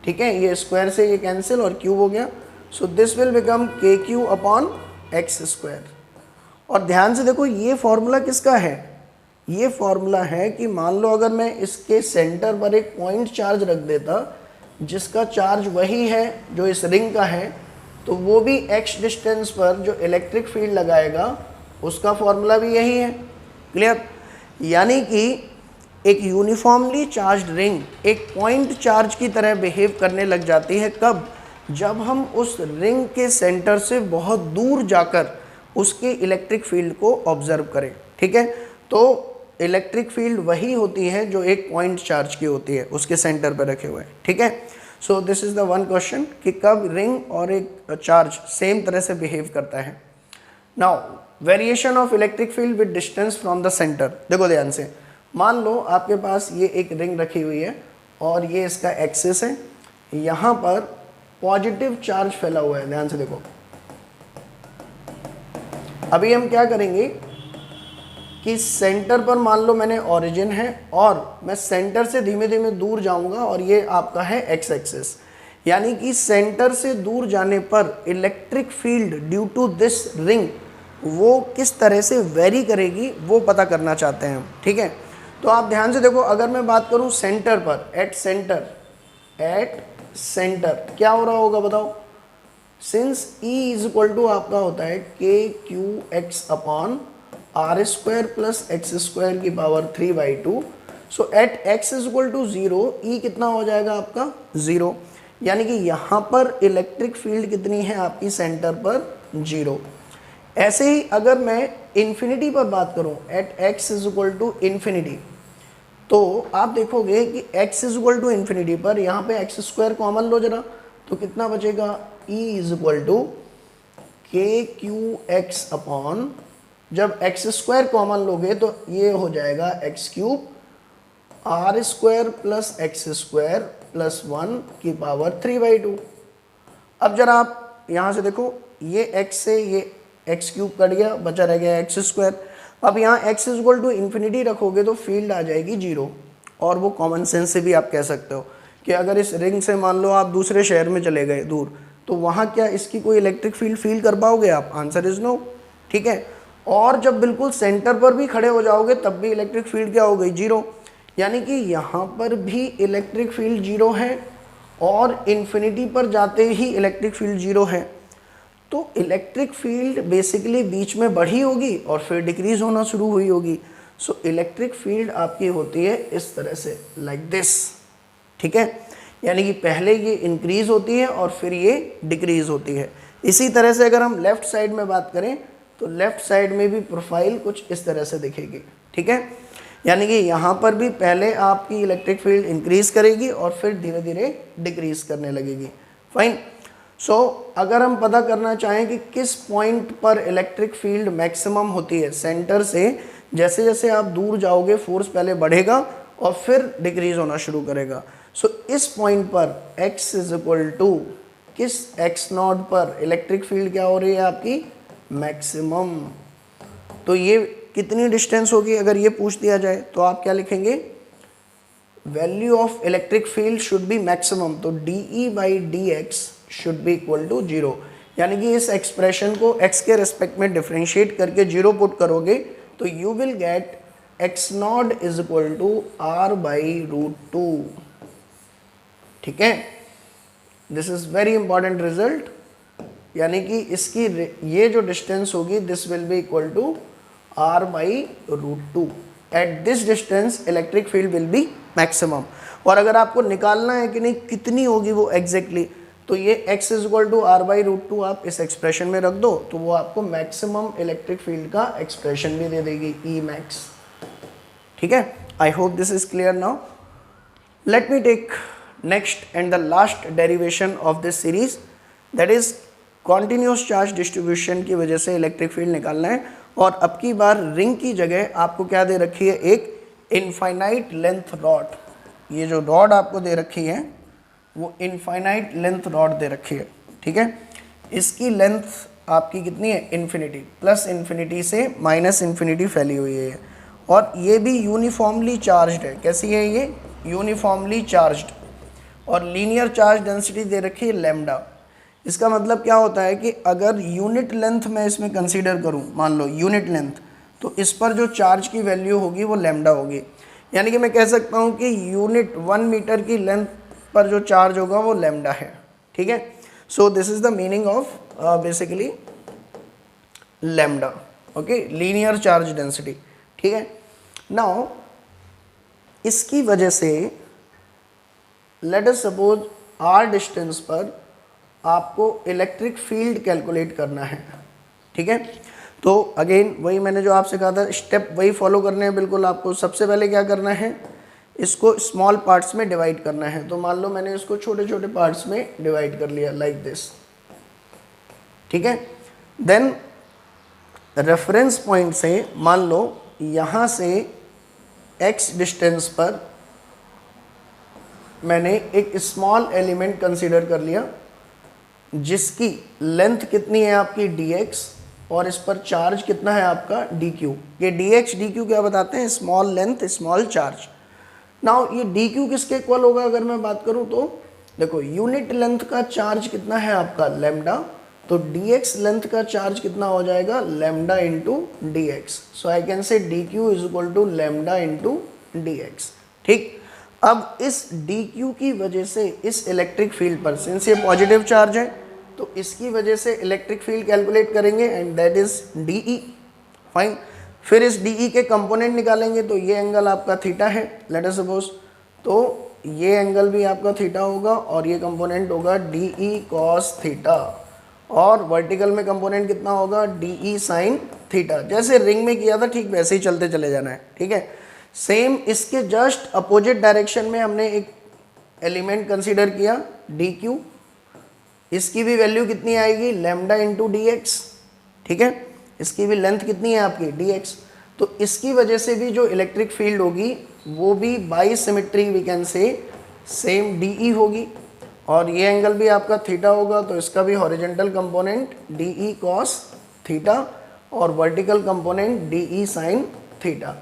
Speaker 1: ठीक है। ये स्क्वायर से ये कैंसिल और क्यूब हो गया, सो दिस विल बिकम के क्यू अपॉन एक्स स्क्वायर। और ध्यान से देखो ये फॉर्मूला किसका है, ये फॉर्मूला है कि मान लो अगर मैं इसके सेंटर पर एक पॉइंट चार्ज रख देता जिसका चार्ज वही है जो इस रिंग का है, तो वो भी x डिस्टेंस पर जो इलेक्ट्रिक फील्ड लगाएगा उसका फॉर्मूला भी यही है। क्लियर? यानी कि एक यूनिफॉर्मली चार्ज्ड रिंग एक पॉइंट चार्ज की तरह बिहेव करने लग जाती है। कब? जब हम उस रिंग के सेंटर से बहुत दूर जाकर उसके इलेक्ट्रिक फील्ड को ऑब्जर्व करें। ठीक है, तो इलेक्ट्रिक फील्ड वही होती है जो एक पॉइंट चार्ज की होती है उसके सेंटर पर रखे हुए। ठीक है, so this is the one question कि कब रिंग और एक चार्ज सेम तरह से बिहेव करता है। Now variation of electric field with distance from the centre. देखो ध्यान से, मान लो आपके पास ये एक रिंग रखी हुई है और ये इसका एक्सिस है, यहाँ पर पॉजिटिव चार्ज फैला हुआ है। ध्यान से देखो, अभी हम क्या करेंगे कि सेंटर पर मान लो मैंने ओरिजिन है और मैं सेंटर से धीमे धीमे दूर जाऊंगा और ये आपका है एक्स एक्सिस, यानी कि सेंटर से दूर जाने पर electric field due to this ring वो किस तरह से वेरी करेगी वो पता करना चाहते हैं हम। ठीक है, तो आप ध्यान से देखो, अगर मैं बात करूं सेंटर पर, एट सेंटर क्या हो रहा होगा बताओ। Since E is equal to आपका होता है KQX upon are square plus x square की power 3/2, so at x is equal to 0 E कितना हो जाएगा आपका 0, यानी कि यहाँ पर इलेक्ट्रिक फील्ड कितनी है आपकी सेंटर पर 0। ऐसे ही अगर मैं इन्फिनिटी पर बात करूं, at x is equal to infinity, तो आप देखोगे कि x is equal to infinity पर यहाँ पे एक्स स्क्वायर कॉमन लो जरा, तो कितना बचेगा E is equal to KQX upon, जब एक्स स्क्वायर कॉमन लोगे तो ये हो जाएगा X cube R square plus x square plus 1 की पावर 3/2। अब जरा आप यहाँ से देखो, ये x से ये एक्स क्यूब कट गया, बचा रह गया एक्स स्क्वायर। अब यहाँ x is equal to infinity रखोगे तो फील्ड आ जाएगी 0, और वो कॉमन सेंस से भी आप कह सकते हो कि अगर इस रिंग से मान लो आप दूसरे शहर में चले गए दूर, तो वहाँ क्या इसकी कोई इलेक्ट्रिक फील्ड फील कर पाओगे आप? Answer is no. ठीक है, और जब बिल्कुल सेंटर पर भी खड़े हो जाओगे तब भी इलेक्ट्रिक फील्ड क्या हो गई 0, यानी कि यहाँ पर भी इलेक्ट्रिक फील्ड 0 है और इन्फिनिटी पर जाते ही इलेक्ट्रिक फील्ड 0 है। तो इलेक्ट्रिक फील्ड बेसिकली बीच में बढ़ी होगी और फिर डिक्रीज होना शुरू हुई होगी। सो इलेक्ट्रिक फील्ड आपकी होती है इस तरह से, लाइक दिस। ठीक है, यानी कि पहले ये इंक्रीज होती है और फिर ये डिक्रीज होती है। इसी तरह से अगर हम लेफ्ट साइड में बात करें तो लेफ्ट साइड में भी प्रोफाइल कुछ इस तरह से दिखेगी। ठीक है, यानी कि यहाँ पर भी पहले आपकी इलेक्ट्रिक फील्ड इंक्रीज करेगी और फिर धीरे धीरे डिक्रीज करने लगेगी। फाइन। सो अगर हम पता करना चाहें कि किस पॉइंट पर इलेक्ट्रिक फील्ड मैक्सिमम होती है सेंटर से, जैसे जैसे आप दूर जाओगे फोर्स पहले बढ़ेगा और फिर डिक्रीज होना शुरू करेगा। सो इस पॉइंट पर x इज इक्वल टू किस x0 पर इलेक्ट्रिक फील्ड क्या हो रही है आपकी मैक्सिमम। तो ये कितनी डिस्टेंस होगी अगर ये पूछ दिया जाए तो आप क्या लिखेंगे, value of electric field should be maximum, तो dE/dx should be equal to 0, यानी कि इस एक्सप्रेशन को x के रेस्पेक्ट में डिफरेंशिएट करके 0 पुट करोगे तो you will get x0 is equal to r/√2। ठीक है, this is very important result, यानी कि इसकी ये जो डिस्टेंस होगी this will be equal to r/√2। At this distance electric field will be maximum. और अगर आपको निकालना है कि नहीं कितनी होगी वो एग्जैक्टली, तो ये x is equal to r/√2 आप इस एक्सप्रेशन में रख दो तो वो आपको मैक्सिमम इलेक्ट्रिक फील्ड का एक्सप्रेशन भी दे देगी, E max। ठीक है, I hope this is clear now. Let me take next and the last derivation of this series, that is continuous charge distribution की वजह से इलेक्ट्रिक फील्ड निकालना है। और अब की बार रिंग की जगह आपको क्या दे रखी है, एक इनफाइनाइट लेंथ रॉड। ये जो रॉड आपको दे रखी है वो इनफाइनाइट लेंथ रॉड दे रखी है। ठीक है, इसकी लेंथ आपकी कितनी है इन्फिनिटी, प्लस इन्फिनिटी से माइनस इन्फिनिटी फैली हुई है, और ये भी यूनिफॉर्मली चार्ज्ड है। कैसी है ये, यूनिफॉर्मली चार्ज्ड, और लीनियर चार्ज डेंसिटी दे रखी है लैम्डा। इसका मतलब क्या होता है कि अगर यूनिट लेंथ मैं इसमें कंसीडर करूं, मान लो यूनिट लेंथ, तो इस पर जो चार्ज की वैल्यू होगी वो लैम्डा होगी। यानी कि मैं कह सकता हूं कि यूनिट 1 मीटर की लेंथ पर जो चार्ज होगा वो लैम्डा है। ठीक है, so this is the meaning of basically lambda. Okay, linear charge density. ठीक है, नाउ इसकी वजह से let us suppose R distance पर आपको इलेक्ट्रिक फील्ड कैलकुलेट करना है। ठीक है, तो अगेन वही मैंने जो आपसे कहा था, स्टेप वही फॉलो करने हैं बिल्कुल आपको। सबसे पहले क्या करना है, इसको स्मॉल पार्ट्स में डिवाइड करना है। तो मान लो मैंने इसको छोटे छोटे पार्ट्स में डिवाइड कर लिया लाइक दिस। ठीक है, देन रेफरेंस पॉइंट से मान लो यहाँ से x डिस्टेंस पर मैंने एक स्मॉल एलिमेंट कंसीडर कर लिया जिसकी लेंथ कितनी है आपकी dx और इस पर चार्ज कितना है आपका dq। ये dx dq क्या बताते हैं, small length small charge. Now ये dq किसके इक्वल होगा अगर मैं बात करूं तो देखो यूनिट लेंथ का चार्ज कितना है आपका लैम्डा, तो dx लेंथ का चार्ज कितना हो जाएगा lambda into dx। So I can say dq is equal to lambda into dx। ठीक, अब इस dq की वजह से इस इलेक्ट्रिक फील्ड पर, सिंस ये पॉजिटिव चार्ज है तो इसकी वजह से इलेक्ट्रिक फील्ड कैलकुलेट करेंगे and that is dE। Fine, फिर इस dE के कंपोनेंट निकालेंगे तो ये एंगल आपका थीटा है लेट अस सपोज, तो ये एंगल भी आपका थीटा होगा और ये कंपोनेंट होगा dE cos थीटा, और वर्टिकल में कंपोनेंट कितना होगा dE sin थीटा। जैसे रिंग में किया था ठीक वैसे ही चलते चले जाना है। ठीक है, सेम इसके जस्ट अपोजिट डायरेक्शन में हमने एक एलिमेंट कंसीडर किया dq, इसकी भी वैल्यू कितनी आएगी लैम्डा इंटू dx। ठीक है, इसकी भी लेंथ कितनी है आपकी dx, तो इसकी वजह से भी जो इलेक्ट्रिक फील्ड होगी वो भी by symmetry we can say same dE होगी, और ये एंगल भी आपका थीटा होगा तो इसका भी horizontal component dE cos theta और vertical component dE sin theta.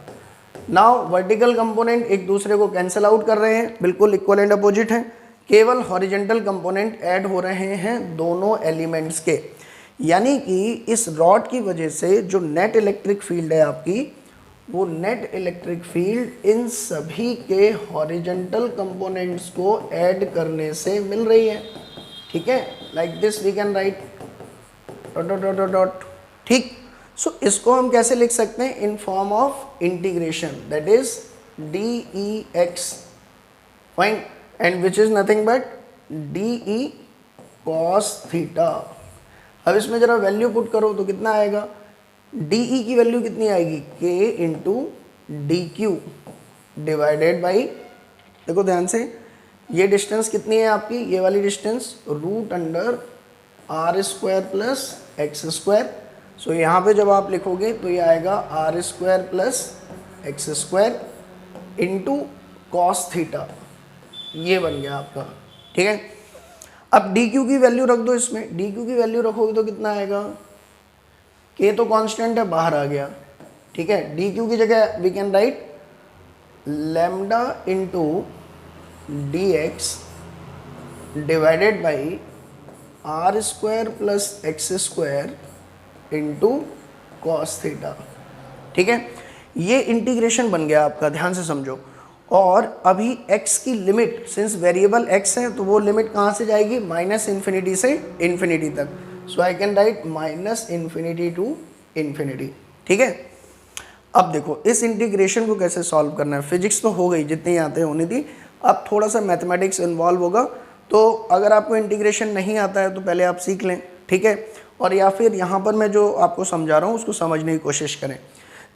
Speaker 1: Now vertical component एक दूसरे को कैंसिल आउट कर रहे हैं, बिल्कुल इक्वल एंड अपोजिट हैं, केवल हॉरिजॉन्टल कंपोनेंट ऐड हो रहे हैं दोनों एलिमेंट्स के। यानी कि इस रॉड की वजह से जो नेट इलेक्ट्रिक फील्ड है आपकी, वो नेट इलेक्ट्रिक फील्ड इन सभी के हॉरिजॉन्टल कंपोनेंट्स को ऐड करने से मिल रही है। ठीक है, like this we can write dot dot dot dot. ठीक, सो इसको हम कैसे लिख सकते हैं, in form of integration, that is dEx fine, and which is nothing but dE cos theta. अब इसमें जरा वैल्यू पुट करो तो कितना आएगा, dE की वैल्यू कितनी आएगी k into dq divided by, देखो ध्यान से, ये डिस्टेंस कितनी है आपकी, ये वाली distance root under r square plus x square. So यहाँ पे जब आप लिखोगे तो ये आएगा r square plus x square into cos theta, ये बन गया आपका। ठीक है, अब dq की वैल्यू रख दो इसमें, dq की वैल्यू रखोगे तो कितना आएगा, k तो कांस्टेंट है बाहर आ गया। ठीक है, dq की जगह we can write lambda into dx divided by r square plus x square into cos theta. ठीक है, ये इंटीग्रेशन बन गया आपका, ध्यान से समझो। और अभी x की लिमिट, सिंस वेरिएबल x है तो वो लिमिट कहाँ से जाएगी, माइनस इन्फिनिटी से इन्फिनिटी तक। So I can write minus infinity to infinity. ठीक है, अब देखो इस इंटीग्रेशन को कैसे सॉल्व करना है। फिजिक्स तो हो गई, जितनी आते हैं होनी थी, अब थोड़ा सा मैथमेटिक्स इन्वॉल्व होगा। तो अगर आपको इंटीग्रेशन नहीं आता है तो पहले आप सीख लें। ठीक है, और या फिर यहाँ पर मैं जो आपको समझा रहा हूँ उसको समझने की कोशिश करें।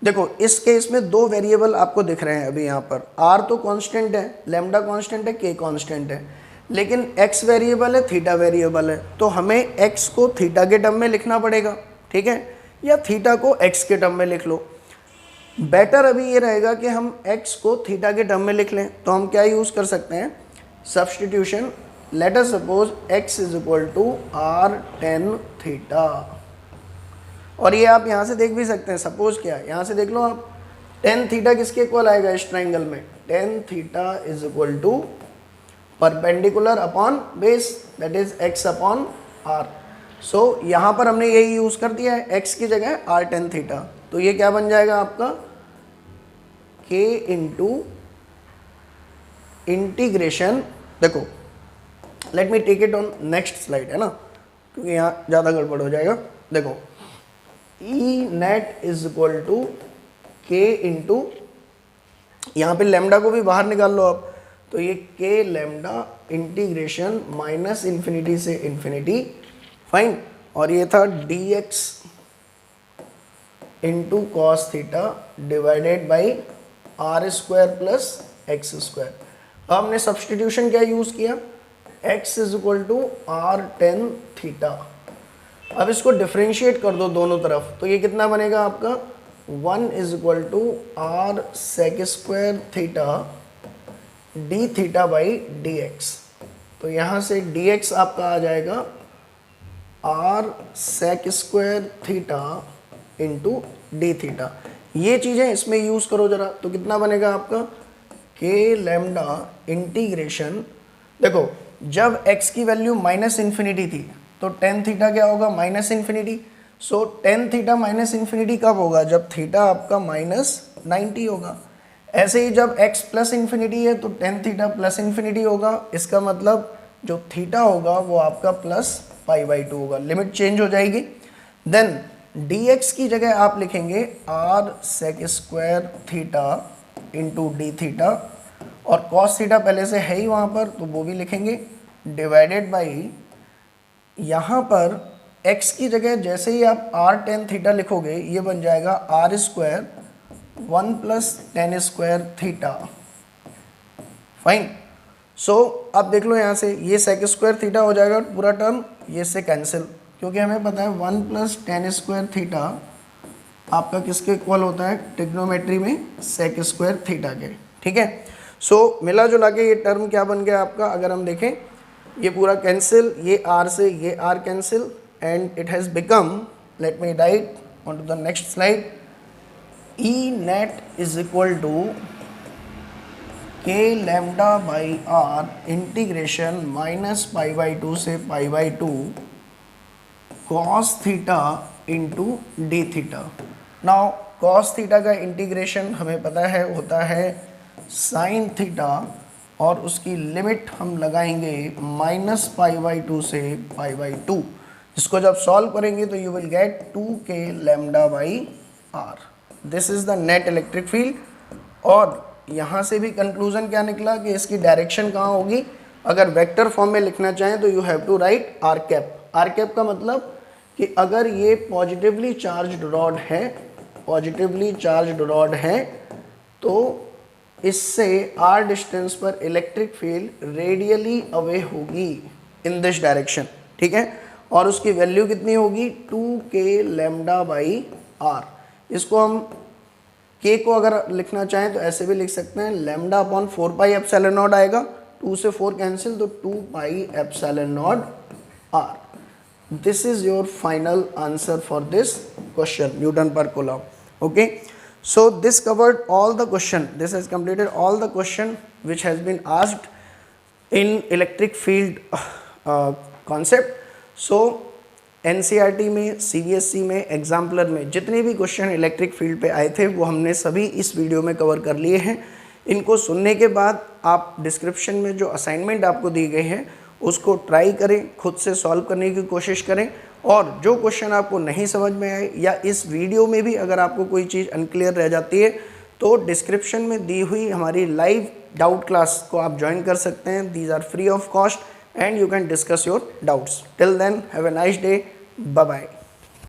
Speaker 1: देखो इस केस में दो वेरिएबल आपको दिख रहे हैं अभी यहाँ पर, r तो कांस्टेंट है, लैम्डा कांस्टेंट है, k कांस्टेंट है, लेकिन x वेरिएबल है, थीटा वेरिएबल है। तो हमें x को थीटा के टर्म में लिखना पड़ेगा। ठीक है, या थीटा को x के टर्म में लिख लो। बेटर अभी ये रहेगा कि हम x को थीटा के टर्म में लिख लें। तो हम क्या यूज़ कर सकते हैं, substitution. Let us suppose x is equal to r tan theta, और ये आप यहाँ से देख भी सकते हैं। सपोज क्या है, यहाँ से देख लो आप, tan थीटा किसके इक्वल आएगा इस ट्राइंगल में, tan theta is equal to perpendicular upon base, that is x upon r। So यहाँ पर हमने यही यूज़ कर दिया है, x की जगह r tan थीटा, तो ये क्या बन जाएगा आपका k इंटू इंटीग्रेशन, देखो let me take it on next slide, है ना, क्योंकि यहाँ ज़्यादा गड़बड़ हो जाएगा। देखो E net is equal to k into, यहाँ पे लेमडा को भी बाहर निकाल लो आप, तो ये k lambda integration minus infinity से इन्फिनिटी, फाइन, और ये था dx into cos theta divided by r square plus x square. अब हमने सब्सटीट्यूशन क्या यूज़ किया, x is equal to r tan theta. अब इसको डिफ्रेंशिएट कर दो दोनों तरफ, तो ये कितना बनेगा आपका 1 is equal to r sec square theta d theta by d x. तो यहाँ से dx आपका आ जाएगा r sec square theta into d theta. ये चीज़ें इसमें यूज़ करो जरा, तो कितना बनेगा आपका के लेमडा इंटीग्रेशन, देखो जब x की वैल्यू माइनस इन्फिनिटी थी तो टेन थीटा क्या होगा माइनस इन्फिनिटी। सो टेन थीटा माइनस इन्फिनिटी कब होगा, जब थीटा आपका माइनस 90 होगा। ऐसे ही जब x प्लस इन्फिनिटी है तो टेन थीटा प्लस इन्फिनिटी होगा, इसका मतलब जो थीटा होगा वो आपका प्लस पाई बाई 2 होगा, लिमिट चेंज हो जाएगी। देन dx की जगह आप लिखेंगे r sec square theta into d theta, और कॉस थीटा पहले से है ही वहाँ पर तो वो भी लिखेंगे, डिवाइडेड बाई यहाँ पर x की जगह जैसे ही आप आर टेन थीटा लिखोगे ये बन जाएगा r square 1 plus tan square theta, fine. सो अब देख लो यहाँ से ये सेक स्क्वायर थीटा हो जाएगा पूरा टर्म, ये से कैंसिल, क्योंकि हमें पता है 1 प्लस टेन स्क्वायर थीटा आपका किसके इक्वल होता है ट्रिग्नोमेट्री में सेक स्क्वायर थीटा के, ठीक है। सो मिला जुला के ये टर्म क्या बन गया आपका, अगर हम देखें ये पूरा कैंसिल, ये आर से ये r cancel, and it has become, let me write on to the next slide, e net is equal to k lambda by r integration minus pi by 2 से pi by 2 cos theta into d theta. Now cos theta का इंटीग्रेशन हमें पता है होता है साइन थीटा, और उसकी लिमिट हम लगाएंगे माइनस पाई बाई 2 से पाई बाई 2। इसको जब सॉल्व करेंगे तो you will get 2k lambda by r. This is the net electric field. और यहाँ से भी कंक्लूजन क्या निकला कि इसकी डायरेक्शन कहाँ होगी, अगर वेक्टर फॉर्म में लिखना चाहें तो you have to write r cap. R cap का मतलब कि अगर ये पॉजिटिवली चार्ज्ड रॉड है, पॉजिटिवली चार्ज्ड रॉड है, तो इससे आर डिस्टेंस पर इलेक्ट्रिक फील्ड रेडियली अवे होगी इन दिस डायरेक्शन, ठीक है। और उसकी वैल्यू कितनी होगी 2k लेमडा बाई आर। इसको हम k को अगर लिखना चाहें तो ऐसे भी लिख सकते हैं, lambda upon 4 pi epsilon naught आएगा, 2 से 4 कैंसिल तो 2 pi epsilon naught r. This is your final answer for this question, Newton per coulomb. Okay, so this covered all the question. This has completed all the question which has been asked in electric field concept. So NCERT में, CBSE में, एग्जाम्पलर में जितने भी क्वेश्चन इलेक्ट्रिक फील्ड पे आए थे वो हमने सभी इस वीडियो में कवर कर लिए हैं। इनको सुनने के बाद आप डिस्क्रिप्शन में जो असाइनमेंट आपको दी गई है उसको ट्राई करें, खुद से सॉल्व करने की कोशिश करें, और जो क्वेश्चन आपको नहीं समझ में आए या इस वीडियो में भी अगर आपको कोई चीज़ अनक्लियर रह जाती है तो डिस्क्रिप्शन में दी हुई हमारी लाइव डाउट क्लास को आप ज्वाइन कर सकते हैं। These are free of cost and you can discuss your doubts. Till then have a nice day, bye bye.